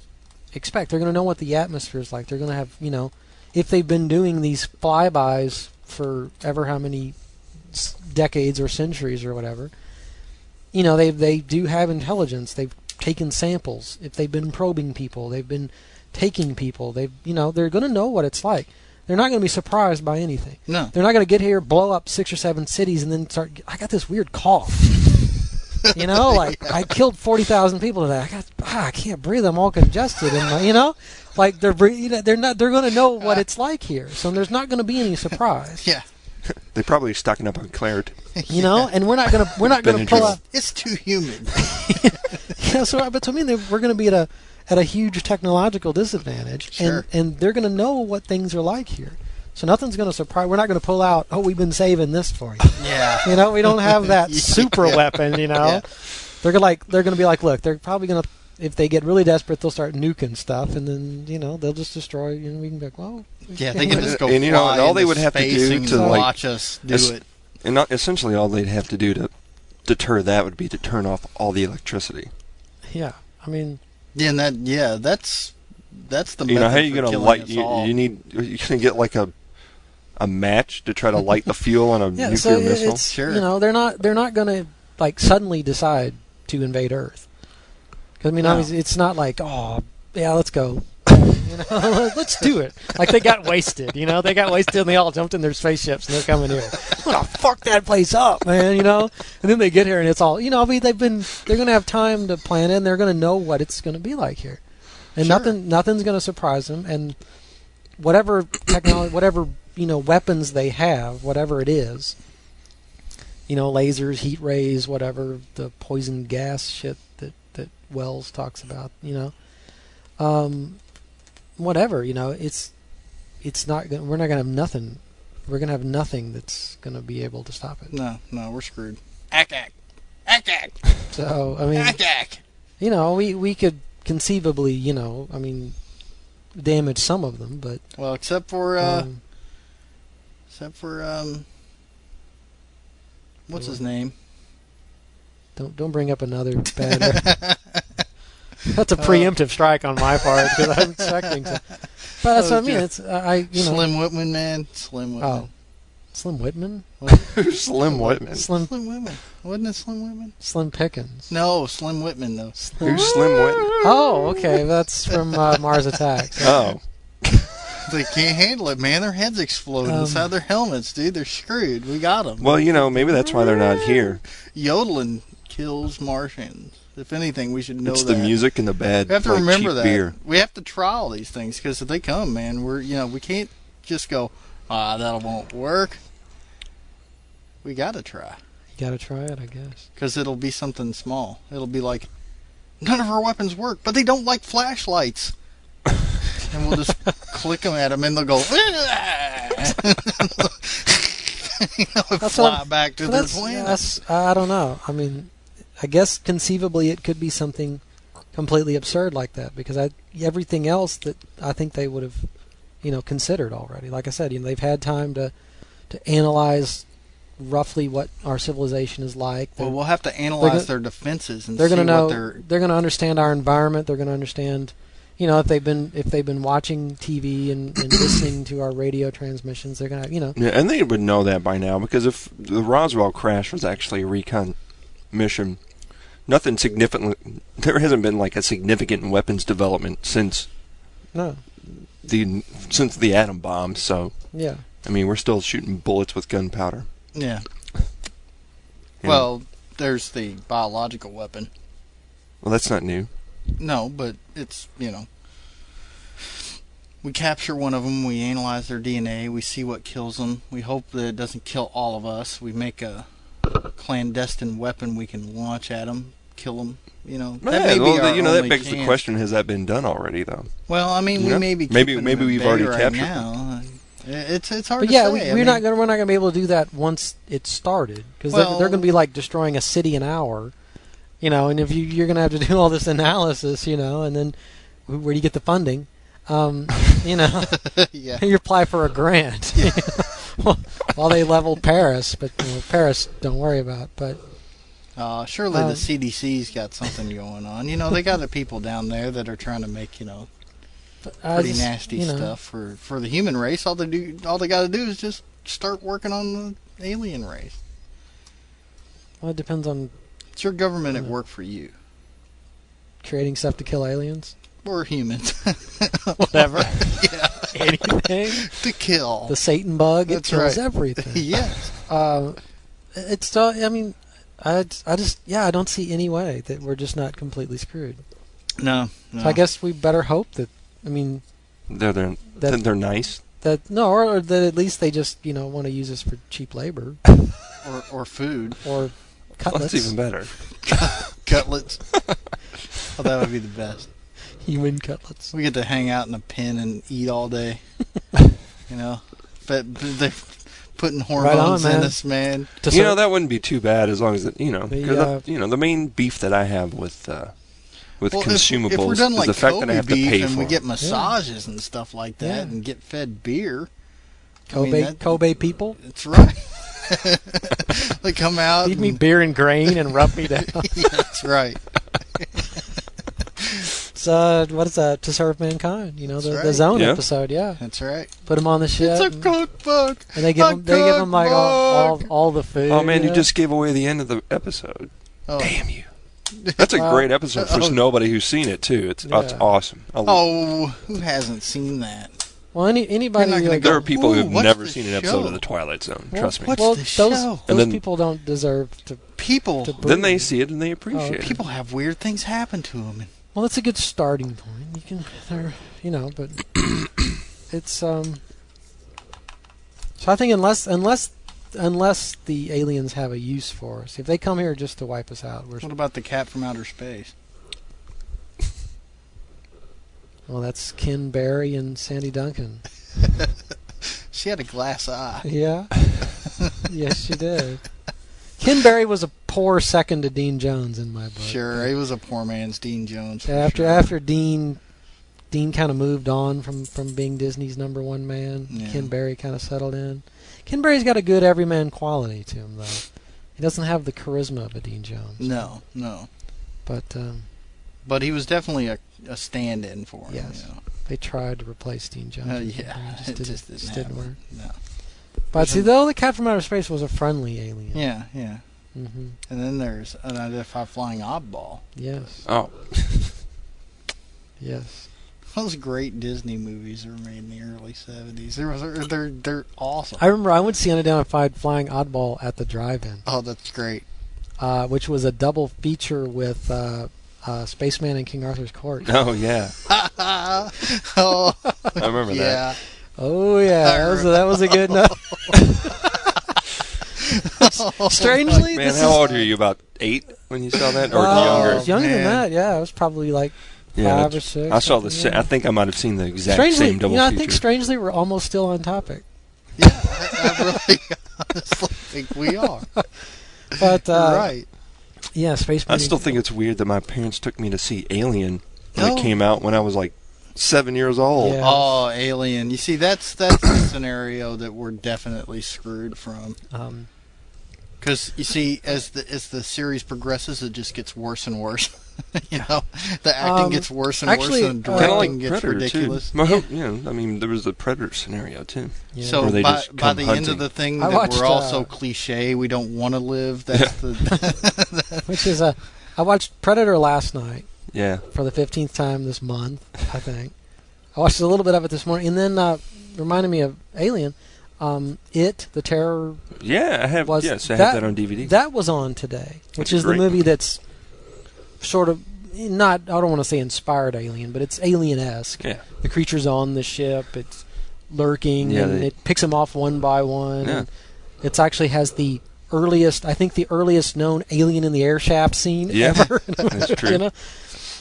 expect. They're going to know what the atmosphere is like. They're going to have, if they've been doing these flybys for ever how many decades or centuries or whatever, they do have intelligence. They've taken samples. If they've been probing people, they've been taking people. They're going to know what it's like. They're not going to be surprised by anything. No. They're not going to get here, blow up 6 or 7 cities, and then I got this weird cough. Like I killed 40,000 people today. I can't breathe. I'm all congested, and like they're going to know what it's like here. So there's not going to be any surprise. Yeah. They're probably stocking up on Claret. And we're not going to pull out. It's too humid. But to me, we're going to be at a huge technological disadvantage, Sure. and they're going to know what things are like here. So nothing's going to surprise. We're not going to pull out. Oh, we've been saving this for you. Yeah. We don't have that super weapon. Yeah. They're going to be like, look, they're probably going to, if they get really desperate, they'll start nuking stuff, and then they'll just destroy. We can be like, well, Yeah, they can just go And, fly and all they into would have to space do and to like watch us do it. And essentially all they'd have to do to deter that would be to turn off all the electricity. Yeah, I mean, Yeah, and that's the You know how method you for gonna killing light? us all. You're gonna get like a match to try to light the fuel on a yeah. nuclear So missile. it's Sure. they're not going to like suddenly decide to invade Earth. Because No. obviously it's not like, oh yeah, let's go. Let's do it. Like they got wasted, They got wasted and they all jumped in their spaceships and they're coming here. I'm gonna fuck that place up, man. And then they get here and it's all, they're gonna have time to plan it and they're gonna know what it's gonna be like here, and Sure. nothing's gonna surprise them. And whatever technology, whatever weapons they have, whatever it is, lasers, heat rays, whatever the poison gas shit that Wells talks about, whatever, it's not. We're not gonna have nothing. We're gonna have nothing that's gonna be able to stop it. No, we're screwed. Ack. So I mean, Ack. we could conceivably, damage some of them, but Well, except for what's his name? don't bring up another bad. That's a preemptive strike on my part because I'm expecting to. But that's what I mean. It's Slim Whitman, man. Slim Whitman. Oh, Slim Whitman. Slim Whitman. Slim Whitman. Wasn't it Slim Whitman? Slim Pickens. No, Slim Whitman though. Who's Slim Whitman? Oh, okay. That's from Mars Attacks. Oh, They can't handle it, man. Their heads explode inside their helmets, dude. They're screwed. We got them. well, maybe that's why they're not here. Yodeling kills Martians. If anything, we should know It's that. the music and the bad. We have to like, remember cheap that. beer. We have to try all these things because if they come, man, we can't just go, that won't work. We got to try. You gotta try it, I guess. Because it'll be something small. It'll be like, none of our weapons work, but they don't like flashlights. And we'll just click them at them, and they'll go, fly back to their planet. I don't know. I mean, I guess conceivably it could be something completely absurd like that because everything else that I think they would have, considered already. Like I said, they've had time to analyze roughly what our civilization is like. Well, we'll have to analyze their defenses and they're see going to know. what they're... They're going to understand our environment. They're going to understand, if they've been watching TV and listening to our radio transmissions. They're going to, Yeah, and they would know that by now because if the Roswell crash was actually a recon mission, nothing significant. There hasn't been like a significant weapons development since the atom bomb. So yeah. I mean, we're still shooting bullets with gunpowder. Yeah. Well, there's the biological weapon. Well, that's not new. No, but it's, We capture one of them. We analyze their DNA. We see what kills them. We hope that it doesn't kill all of us. We make a clandestine weapon we can launch at them, kill them. You know, that may be our that only begs chance. the question: has that been done already, though? Well, I mean, we may be maybe keeping them we've at bay already right captured now. It's hard But to yeah, say. we're not gonna be able to do that once it started, because they're gonna be like destroying a city an hour, you know. And if you're gonna have to do all this analysis, you know, and then where do you get the funding? You know, Yeah. you apply for a grant while they leveled Paris, but Paris don't worry about. But surely the CDC's got something going on. You know, they got the people down there that are trying to make, you know, pretty nasty stuff for the human race. All they got to do is just start working on the alien race. Well, it depends on It's your government at work for you. creating stuff to kill aliens. Or humans. Whatever. Yeah. Anything To kill. the Satan bug, it That's kills right. everything. Yes. It's still. I mean, I don't see any way that we're just not completely screwed. No. So I guess we better hope that. I mean, They're nice. Or that at least they just want to use us for cheap labor or food. or cutlets. That's even better. Cutlets. Oh, that would be the best. Human cutlets. We get to hang out in a pen and eat all day. You know, but they're putting hormones in us, man. That wouldn't be too bad as long as the main beef that I have with consumables if we're done is like the fact Kobe that I have to beef pay and for we it. get massages and stuff like that and get fed beer. Kobe people. That's right. They come out. Feed me beer and grain and rub me down. Yeah, that's right. What is that? To Serve Mankind. The Zone episode. Yeah, that's right. Put them on the ship. It's a cookbook. And they give them like all the food. Oh man, you just gave away the end of the episode. Oh. Damn you. That's a great episode for nobody who's seen it too. It's awesome. Who hasn't seen that? Well, anybody. There are people who've never seen an show? episode of The Twilight Zone. Trust me. What's the show? Those people don't deserve to. Then they see it and they appreciate it. People have weird things happen to them. Well, it's a good starting point. But it's So I think unless the aliens have a use for us, if they come here just to wipe us out, What about the cat from outer space? Well, that's Ken Berry and Sandy Duncan. She had a glass eye. Yeah. Yes, she did. Ken Berry was a poor second to Dean Jones in my book. Sure, he was a poor man's Dean Jones. After Dean kind of moved on from being Disney's number one man, Ken Berry kind of settled in. Ken Berry's got a good everyman quality to him, though. He doesn't have the charisma of a Dean Jones. No. But he was definitely a stand-in for him. Yes. They tried to replace Dean Jones. It just didn't work. No. But though the cat from outer space was a friendly alien. Yeah. Mm-hmm. And then there's an unidentified flying oddball. Yes. Oh. Yes. Those great Disney movies were made in the early 70s. They're awesome. I remember I went to see Unidentified Flying Oddball at the drive-in. Oh, that's great. Which was a double feature with Spaceman and King Arthur's Court. Oh, yeah. Oh, I remember that. Oh, yeah. That was a good night. Strangely, Man, how old were you? About 8 when you saw that? Or younger? Younger than that, yeah. I was probably like 5 or 6. I saw I think I might have seen the exact same double feature. I think strangely we're almost still on topic. Yeah, I really honestly think we are. But you're right. Yeah, Spaceman. I still think it's weird that my parents took me to see Alien when it came out when I was like 7 years old. Yeah. Oh, Alien. You see, that's the scenario that we're definitely screwed from. Because you see, as the series progresses, it just gets worse and worse. The acting gets worse and worse, and the directing gets Predator ridiculous. Too. There was the Predator scenario too. Yeah. So where they by just the come end hunting. of the thing, I that watched, we're all so cliche, we don't want to live. That's the. Which is I watched Predator last night. Yeah. For the 15th time this month, I think. I watched a little bit of it this morning, and then reminded me of Alien. The Terror. Yeah, I have. I have that on DVD. That was on today, which is great the movie that's sort of not, I don't want to say inspired Alien, but it's Alien-esque. Yeah. The creature's on the ship, it's lurking, Yeah, and it picks them off one by one. Yeah. And it actually has the earliest known alien in the air shaft scene ever. That's true. You know?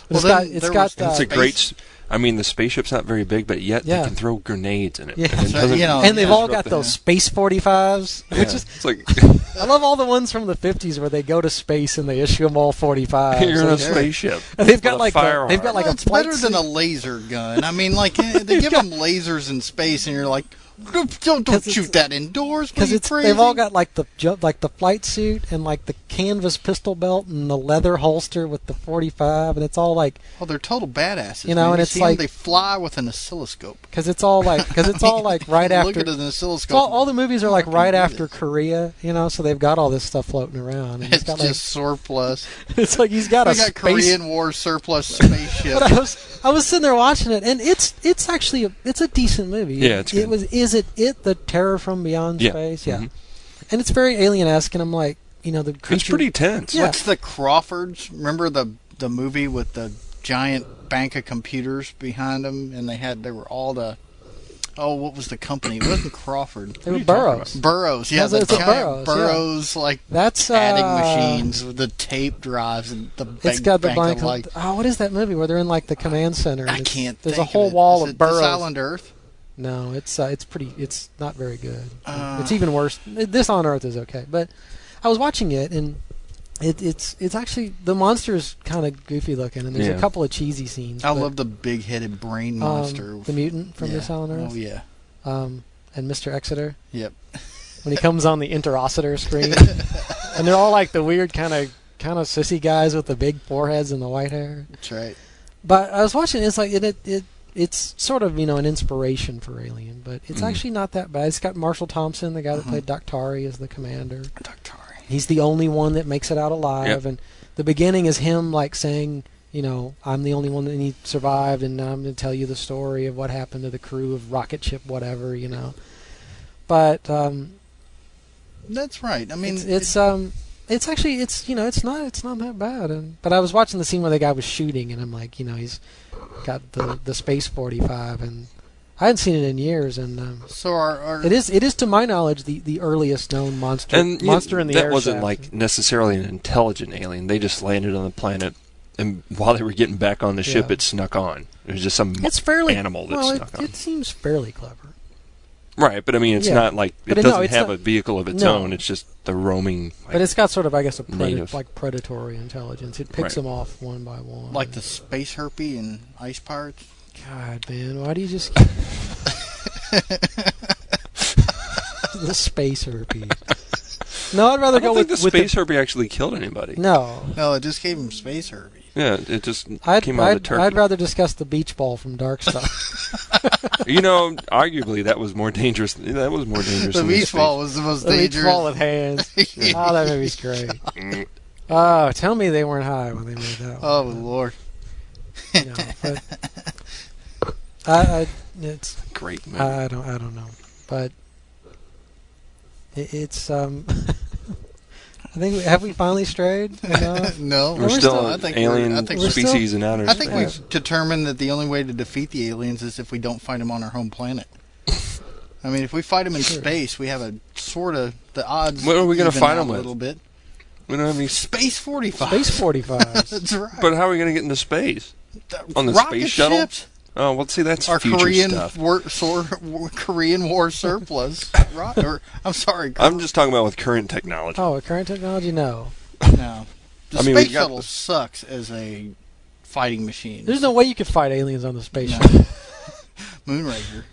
Well, It's a great. I mean, the spaceship's not very big, but yet they can throw grenades in it. Yeah. And they've all got those space 45s, which is it's like I love all the ones from the 50s where they go to space and they issue them all 45s. you're in a spaceship. And they've got like firearm. they've got like a it's better than a laser gun. I mean, like they give them lasers in space, and you're like, don't shoot that indoors. Because they've all got like the flight suit and like the canvas pistol belt and the leather holster with the 45, and it's all like, oh, they're total badasses. You know, man. and it's see like them, they fly with an oscilloscope. Because it's all like right after. Look at an oscilloscope. All the movies are like right after Korea, you know, so they've got all this stuff floating around. And It's got just surplus. It's like he's got We a got space. Korean War surplus spaceship. But I was sitting there watching it, and it's actually a decent movie. Yeah, it's good. Is it the Terror from Beyond Space? Yeah, and it's very alien-esque, and I'm like, you know, the creature. It's pretty tense. Yeah. What's the Crawfords? Remember the movie with the giant bank of computers behind them, and they were all the. Oh, what was the company? It wasn't Crawford. They were Burroughs. Burroughs, yeah, It's the a giant Burroughs, like that's adding machines with the tape drives and the big it's got the bank of blank. like. What is that movie where they're in like the command center? And I can't. There's think a whole of it. wall Is of it Burroughs. This Island Earth. No, it's pretty. It's not very good. It's even worse. This on Earth is okay, but I was watching it, and it's actually, the monster is kind of goofy looking, and there's a couple of cheesy scenes. I love the big-headed brain monster. The mutant from This Island Earth. Oh yeah. And Mr. Exeter. Yep. When he comes on the interocitor screen, and they're all like the weird kind of sissy guys with the big foreheads and the white hair. That's right. But I was watching. It's like it's sort of, you know, an inspiration for Alien, but it's actually not that bad. It's got Marshall Thompson, the guy that played Doctari, as the commander. Doctari. He's the only one that makes it out alive, Yep. and the beginning is him like saying, you know, I'm the only one that survived, and now I'm going to tell you the story of what happened to the crew of rocket ship whatever, you know. But That's right. I mean, it's actually, you know, it's not that bad. But I was watching the scene where the guy was shooting, and I'm like, you know, he's got the Space 45, and I hadn't seen it in years, and so our it is to my knowledge the earliest known monster in the air. That wasn't shaft. like necessarily an intelligent alien. They just landed on the planet, and while they were getting back on the ship, it snuck on. It was just some animal that snuck on. It seems fairly clever. Right, but I mean, it's not like it doesn't have a vehicle of its No. own. It's just the roaming. Like, But it's got sort of, I guess, native. like predatory intelligence. It picks them off one by one. like the Space Herpy and Ice Pirates. God, man, why do you just the space herpes? No, I'd rather I don't go think with the space herpy actually killed anybody. No, No, it just gave him Space Herpy. Yeah, it just I'd came out of the turkey. I'd rather discuss the beach ball from Dark Star. You know, arguably that was more dangerous. That was more dangerous. The than beach space. ball was the most The beach dangerous. ball with hands. Oh, that movie's great. Oh, tell me they weren't high when they made that one. Oh Lord. You know, but it's Great movie. I don't know, but it's I think have we finally strayed? No, we're still I an think alien I think species in outer I think space. we've determined that the only way to defeat the aliens is if we don't fight them on our home planet. I mean, if we fight them in space, we have a sort of the odds. What are we gonna even fight out 'em a with? little bit. We don't have any. Space 45. Space 45s. That's right. But how are we going to get into space? On the rocket space shuttle? ships? Oh, well, see, that's Our future Korean stuff. Korean War surplus. I'm sorry. I'm just talking about with current technology. Oh, with current technology, no. No. The I mean, space we got shuttle this- sucks as a fighting machine. There's no way you could fight aliens on the space No. shuttle. Moonraker.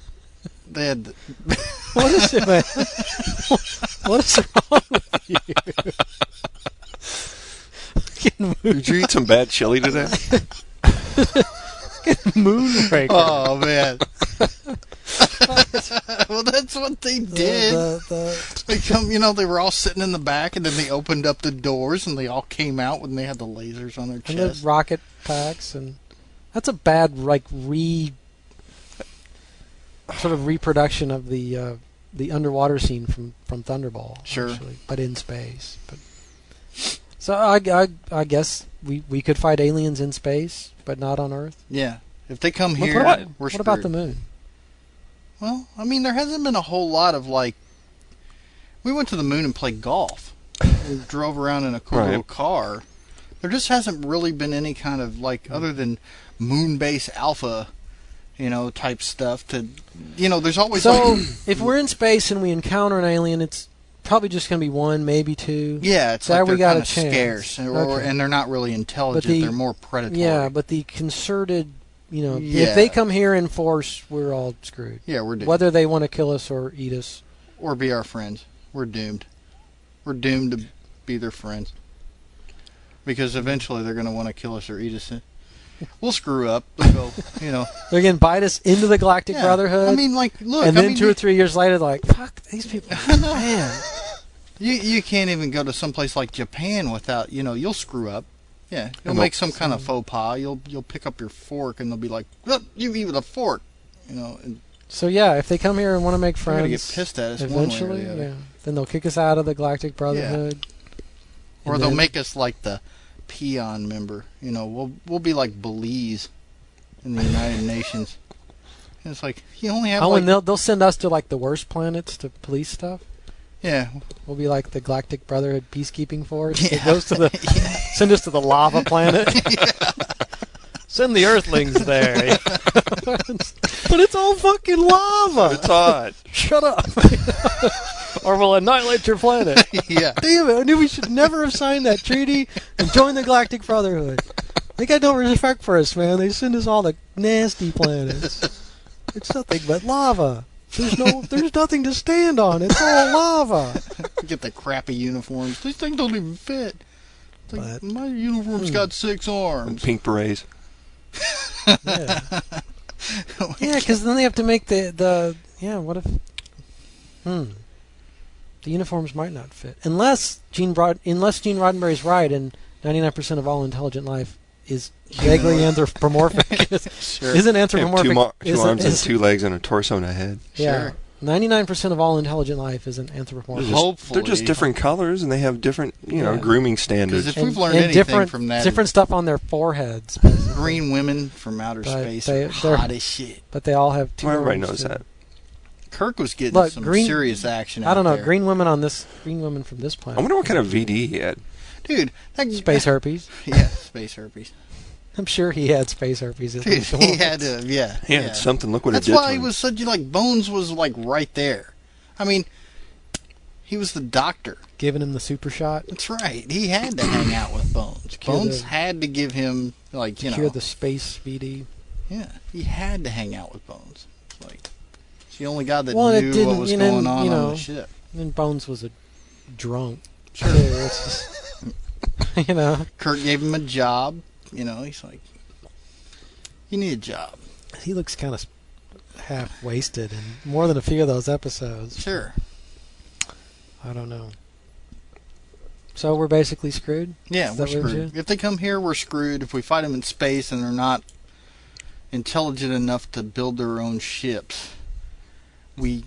They had. What is it, man? What is wrong with you? Did you eat some bad chili today? Moonraker. Oh man. Well, that's what they did. They come, they were all sitting in the back, and then they opened up the doors, and they all came out when they had the lasers on their And the chest. rocket packs, and that's a bad sort of reproduction of the underwater scene from Thunderball. Sure. Actually, but in space. But so I guess we could fight aliens in space, but not on Earth. Yeah. If they come here, we're screwed. What about the moon? Well, I mean, there hasn't been a whole lot of like. We went to the moon and played golf. We drove around in a cool little car. There just hasn't really been any kind of like other than moon base alpha, type stuff. There's always if we're in space and we encounter an alien, it's probably just going to be one, maybe two. Yeah, it's there like we they're got kind a of chance. scarce, and they're not really intelligent. They're more predatory. Yeah, but the concerted, if they come here in force, we're all screwed. Yeah, we're doomed. Whether they want to kill us or eat us. Or be our friends. We're doomed. We're doomed to be their friends. Because eventually they're going to want to kill us or eat us. We'll screw up. They'll go, They're going to bite us into the Galactic Brotherhood. I mean, like, look. And then 2 or 3 years later, they're like, fuck, these people. Man. You can't even go to someplace like Japan without, you'll screw up. Yeah, you'll make some kind of faux pas. You'll pick up your fork and they'll be like, look, you eat with a fork. And so yeah, if they come here and want to make friends, they're gonna get pissed at us eventually, one way or the other. then they'll kick us out of the Galactic Brotherhood. Yeah. Or they'll make us like the peon member. We'll be like Belize in the United Nations. And it's like you only have. And they'll send us to like the worst planets to police stuff. Yeah, we'll be like the Galactic Brotherhood peacekeeping force. It goes to the send us to the lava planet. Send the Earthlings there. But it's all fucking lava. It's hot. Shut up. Or we'll annihilate your planet. Yeah. Damn it, I knew we should never have signed that treaty and joined the Galactic Brotherhood. They got no respect for us, man. They send us all the nasty planets. It's nothing but lava. There's nothing to stand on. It's all lava. Get the crappy uniforms. These things don't even fit. Like, my uniform's got 6 arms. And pink berets. Yeah. Yeah, because then they have to make what if the uniforms might not fit unless Gene Roddenberry's right and 99% of all intelligent life is vaguely anthropomorphic. Sure. Isn't anthropomorphic? Two arms and 2 legs and a torso and a head. Yeah. Sure. 99% of all intelligent life isn't anthropomorphic. Hopefully. They're just different colors, and they have different, grooming standards. If we've learned anything from that, different stuff on their foreheads. Green women from outer space are hot as shit. But they all have 2 everybody arms knows that. Kirk was getting some serious action. I don't know. There. Green women from this planet. I wonder what kind of VD he had. Dude, space herpes. Yeah, space herpes. I'm sure he had space herpes. Dude, he had to, yeah. He had something. Look what That's it did. That's why he was such Bones was like right there. I mean, he was the doctor. Giving him the super shot. That's right. He had to hang out with Bones. Bones had to give him cure the space VD. Yeah, he had to hang out with Bones. Like, he's the only guy that knew what was going on the ship. And Bones was a drunk. Sure. It's just, Kirk gave him a job. He's like, you need a job. He looks kind of half wasted in more than a few of those episodes. Sure. I don't know. So we're basically screwed? Yeah, we're screwed. If they come here, we're screwed. If we fight them in space and they're not intelligent enough to build their own ships, we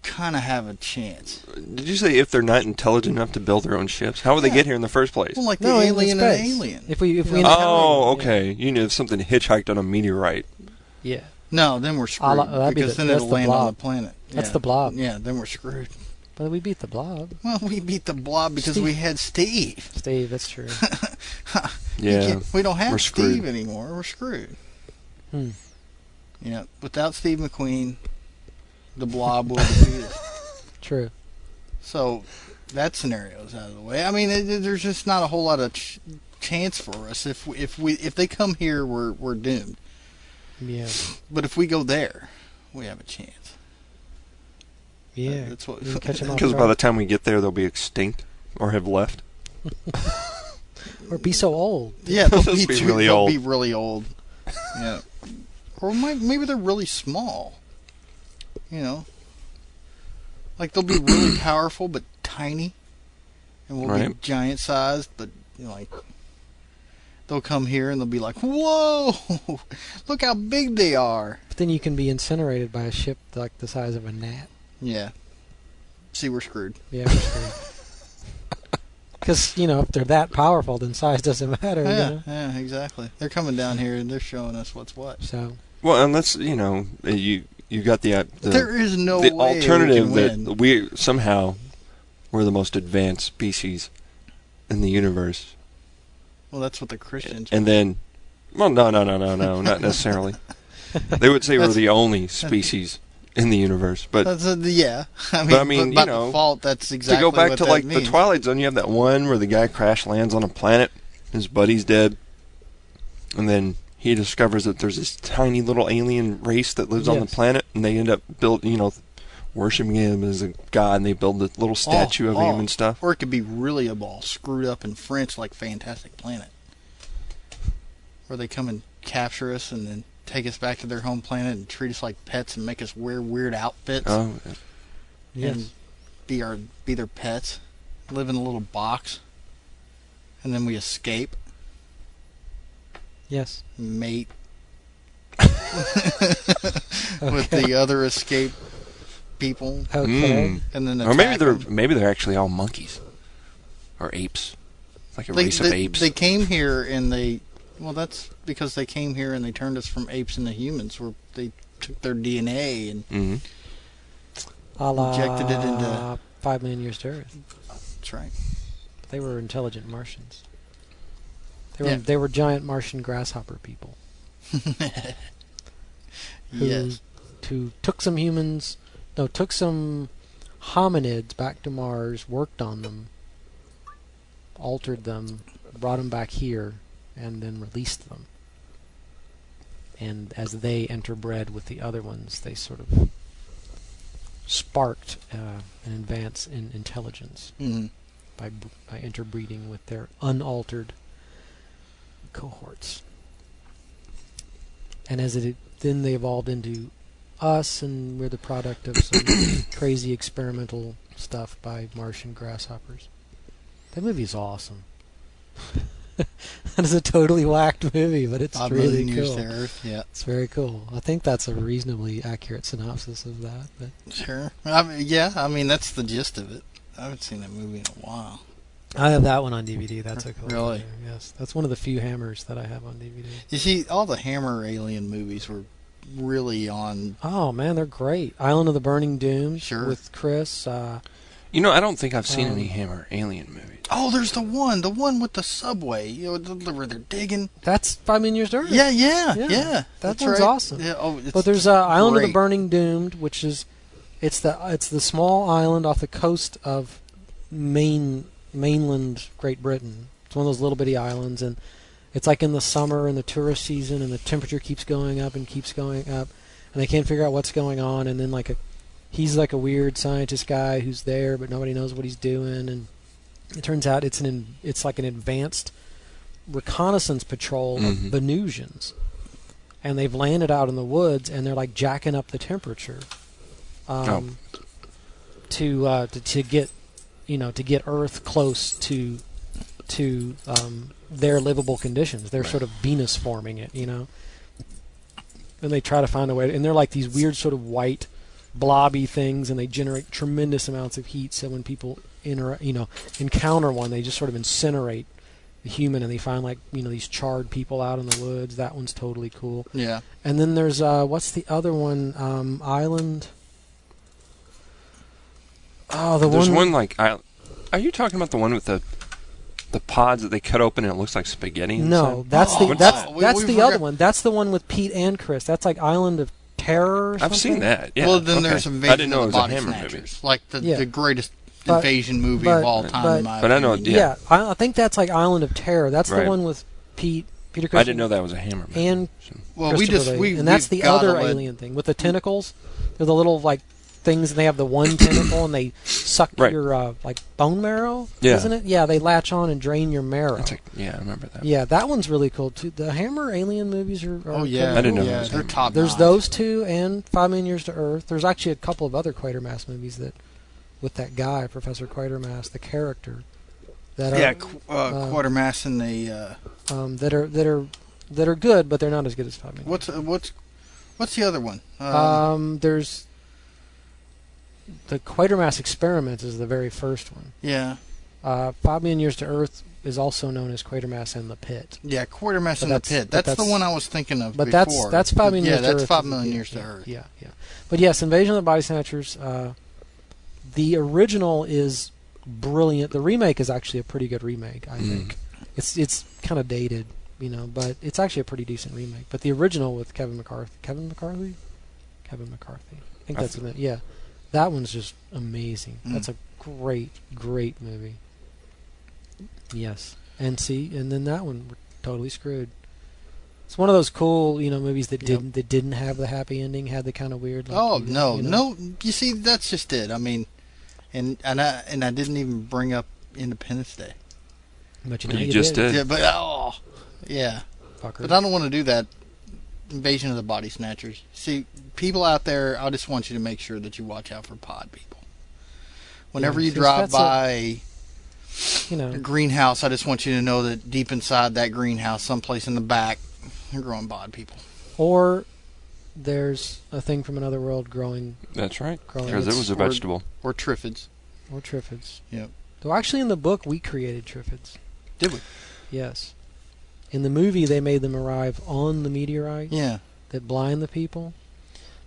kind of have a chance. Did you say if they're not intelligent enough to build their own ships? How would they get here in the first place? Well, like the alien and alien. If we okay. Yeah. If something hitchhiked on a meteorite. Yeah. No, then we're screwed. Because then it'll land on the planet. That's the blob. Yeah, then we're screwed. But we beat the blob. Well, we beat the blob because we had Steve. Steve, that's true. Yeah. We don't have Steve anymore. We're screwed. Without Steve McQueen, the blob will defeat us. True. So that scenario's out of the way. I mean, there's just not a whole lot of chance for us. If they come here, we're doomed. Yeah. But if we go there, we have a chance. Yeah. That's what. Because by the time we get there, they'll be extinct or have left. Or be so old. Yeah, they'll be really old. They'll be really old. Yeah. Or maybe they're really small. Like they'll be really powerful but tiny, and we'll be giant sized. But they'll come here and they'll be like, "Whoa! Look how big they are!" But then you can be incinerated by a ship like the size of a gnat. Yeah. See, we're screwed. Yeah, we're screwed. Because, if they're that powerful, then size doesn't matter. Yeah, exactly. They're coming down here and they're showing us what's what. So. Well, unless, you got the there is no the way alternative we can that we're the most advanced species in the universe. Well, that's what the Christians And then, well, no, not necessarily. They would say we're the only species in the universe, but yeah. I mean, by default, that's exactly to go back what to that like means. the Twilight Zone. You have that one where the guy crash lands on a planet, his buddy's dead, and then he discovers that there's this tiny little alien race that lives on the planet, and they end up worshiping him as a god, and they build a little statue of him and stuff. Or it could be really all screwed up in French, like Fantastic Planet, where they come and capture us and then take us back to their home planet and treat us like pets and make us wear weird outfits. Oh, and be their pets, live in a little box, and then we escape. Yes. Mate with the other escape people. Okay. And then or maybe they're actually all monkeys or apes, like a race of apes. They came here and that's because they came here and they turned us from apes into humans, where they took their DNA and injected it into 5 million years to Earth. That's right. They were intelligent Martians. They were giant Martian grasshopper people. Yes. Who took some hominids back to Mars, worked on them, altered them, brought them back here, and then released them. And as they interbred with the other ones, they sort of sparked an advance in intelligence by interbreeding with their unaltered cohorts. And then they evolved into us, and we're the product of some crazy experimental stuff by Martian grasshoppers. That movie's awesome. That is a totally whacked movie, but it's really cool. To Earth, yeah. It's very cool. I think that's a reasonably accurate synopsis of that. But sure. That's the gist of it. I haven't seen that movie in a while. I have that one on DVD. That's a cool Really? movie. Yes. That's one of the few Hammers that I have on DVD. You see, all the Hammer alien movies were really on... Oh, man, they're great. Island of the Burning Doom with Chris. I don't think I've seen any Hammer alien movies. Oh, there's the one with the subway. Where they're digging. That's 5 million years to Earth. Yeah. That one's awesome. Yeah, but there's Island of the Burning Doomed, which is it's the small island off the coast of mainland Great Britain. It's one of those little bitty islands, and it's like in the summer and the tourist season, and the temperature keeps going up and keeps going up, and they can't figure out what's going on. And then he's like a weird scientist guy who's there, but nobody knows what he's doing, and it turns out it's like an advanced reconnaissance patrol of Venusians, and they've landed out in the woods, and they're like jacking up the temperature to get Earth close to their livable conditions. They're sort of Venus forming it, and they try to find a way. And they're like these weird sort of white blobby things, and they generate tremendous amounts of heat. So when people encounter one, they just sort of incinerate the human, and they find these charred people out in the woods. That one's totally cool. Yeah. And then there's what's the other one? Island. Oh, There's one like are you talking about the one with the pods that they cut open and it looks like spaghetti? No, that's the other one. That's the one with Pete and Chris. That's like Island of Terror or something. I've seen that. Yeah. Well, then there's Invasion I didn't know of it the was a Body Hammer Snatchers, movie. like the greatest invasion movie of all time. In my but I know. opinion. Yeah. I think that's like Island of Terror. That's the one with Peter Cushing. I didn't know that was a Hammer movie. And well, and that's the other alien thing with the tentacles. They're the little things, and they have the one tentacle, and they suck your bone marrow. Yeah. Isn't it? Yeah, they latch on and drain your marrow. I remember that. Yeah, that one's really cool too. The Hammer alien movies are oh yeah, I didn't know. Yeah, they're top. There's those two and 5 Million Years to Earth. There's actually a couple of other Quatermass movies with that guy, Professor Quatermass, the character. Quatermass and the that are good, but they're not as good as 5 Million. What's the other one? There's the Quatermass Experiment is the very first one. Yeah. 5 Million Years to Earth is also known as Quatermass and the Pit. Yeah, Quatermass and the Pit. That's the one I was thinking of before. But that's 5 million years to Earth. Yeah, that's 5 million years to Earth. Yeah. But yes, Invasion of the Body Snatchers, the original is brilliant. The remake is actually a pretty good remake, I think. It's kind of dated, but it's actually a pretty decent remake. But the original with Kevin McCarthy. I think that's it. Yeah. That one's just amazing. That's a great, great movie. Yes. And then that one, we're totally screwed. It's one of those cool, movies that didn't have the happy ending, had the kind of weird. No. You see, that's just it. I mean, and I didn't even bring up Independence Day. But you just did. Yeah, but Fucker. But I don't want to do that. Invasion of the Body Snatchers. See, people out there, I just want you to make sure that you watch out for pod people. Whenever you drive by a greenhouse, I just want you to know that deep inside that greenhouse, someplace in the back, they're growing bod people. Or there's a thing from another world growing. That's right. Because it was a vegetable. Or triffids. Yep. Though actually in the book, we created triffids. Did we? Yes. In the movie, they made them arrive on the meteorite that blind the people.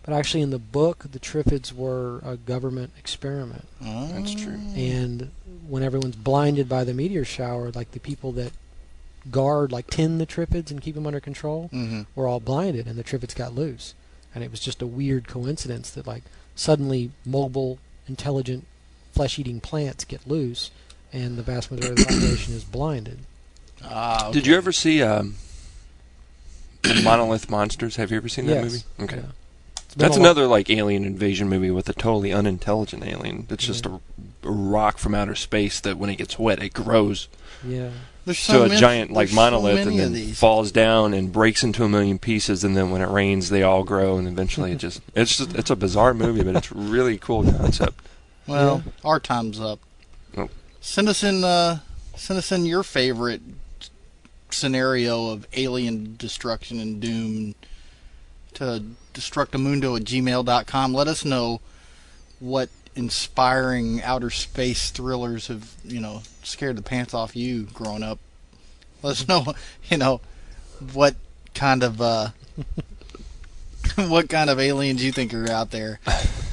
But actually in the book, the triffids were a government experiment. Oh. That's true. And when everyone's blinded by the meteor shower, like the people that guard, tend the triffids and keep them under control, were all blinded, and the triffids got loose. And it was just a weird coincidence that, suddenly mobile, intelligent, flesh-eating plants get loose, and the vast majority of the population is blinded. Okay. Did you ever see Monolith Monsters? Have you ever seen that movie? Okay. Yeah. That's another alien invasion movie with a totally unintelligent alien. It's just a rock from outer space that when it gets wet, it grows to a giant monolith and then falls down and breaks into a million pieces. And then when it rains, they all grow, and eventually it's a bizarre movie, but it's a really cool concept. Well, our time's up. Nope. Send us in your favorite scenario of alien destruction and doom to Destructomundo@gmail.com. Let us know what inspiring outer space thrillers have, scared the pants off you growing up. Let us know, what kind of what kind of aliens you think are out there,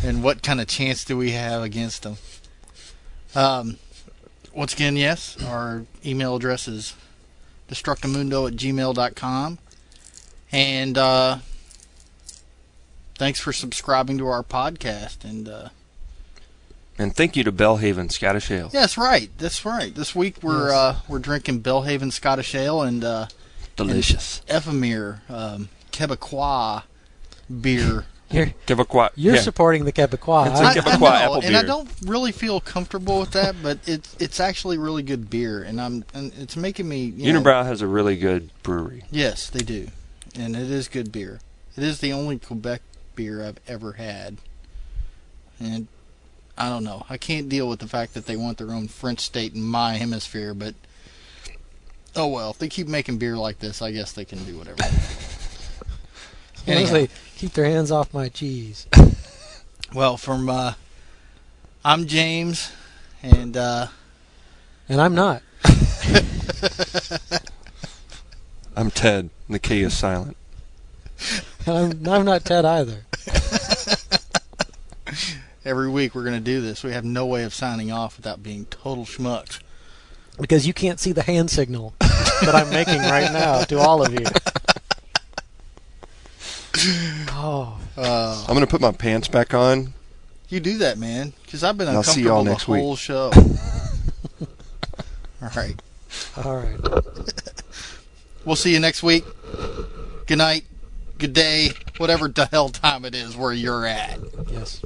and what kind of chance do we have against them. Once again, yes, our email address is Destructomundo@gmail.com. And thanks for subscribing to our podcast. And thank you to Belhaven Scottish Ale. Yeah, that's right. This week we're drinking Belhaven Scottish Ale and delicious Ephemere Quebecois beer. You're supporting the Quebecois. It's a Quebecois apple beer. And I don't really feel comfortable with that, but it's actually really good beer, and it's making me. Unibrow has a really good brewery. Yes, they do, and it is good beer. It is the only Quebec beer I've ever had, and I don't know. I can't deal with the fact that they want their own French state in my hemisphere, but oh well. If they keep making beer like this, I guess they can do whatever. Honestly, keep their hands off my cheese. Well, I'm James, and I'm not. I'm Ted. The K is silent. And I'm not Ted either. Every week we're going to do this. We have no way of signing off without being total schmucks. Because you can't see the hand signal that I'm making right now to all of you. I'm going to put my pants back on. You do that, man, because I've been uncomfortable I'll see y'all next the whole week. show. All right. We'll see you next week. Good night, good day, whatever the hell time it is where you're at. Yes.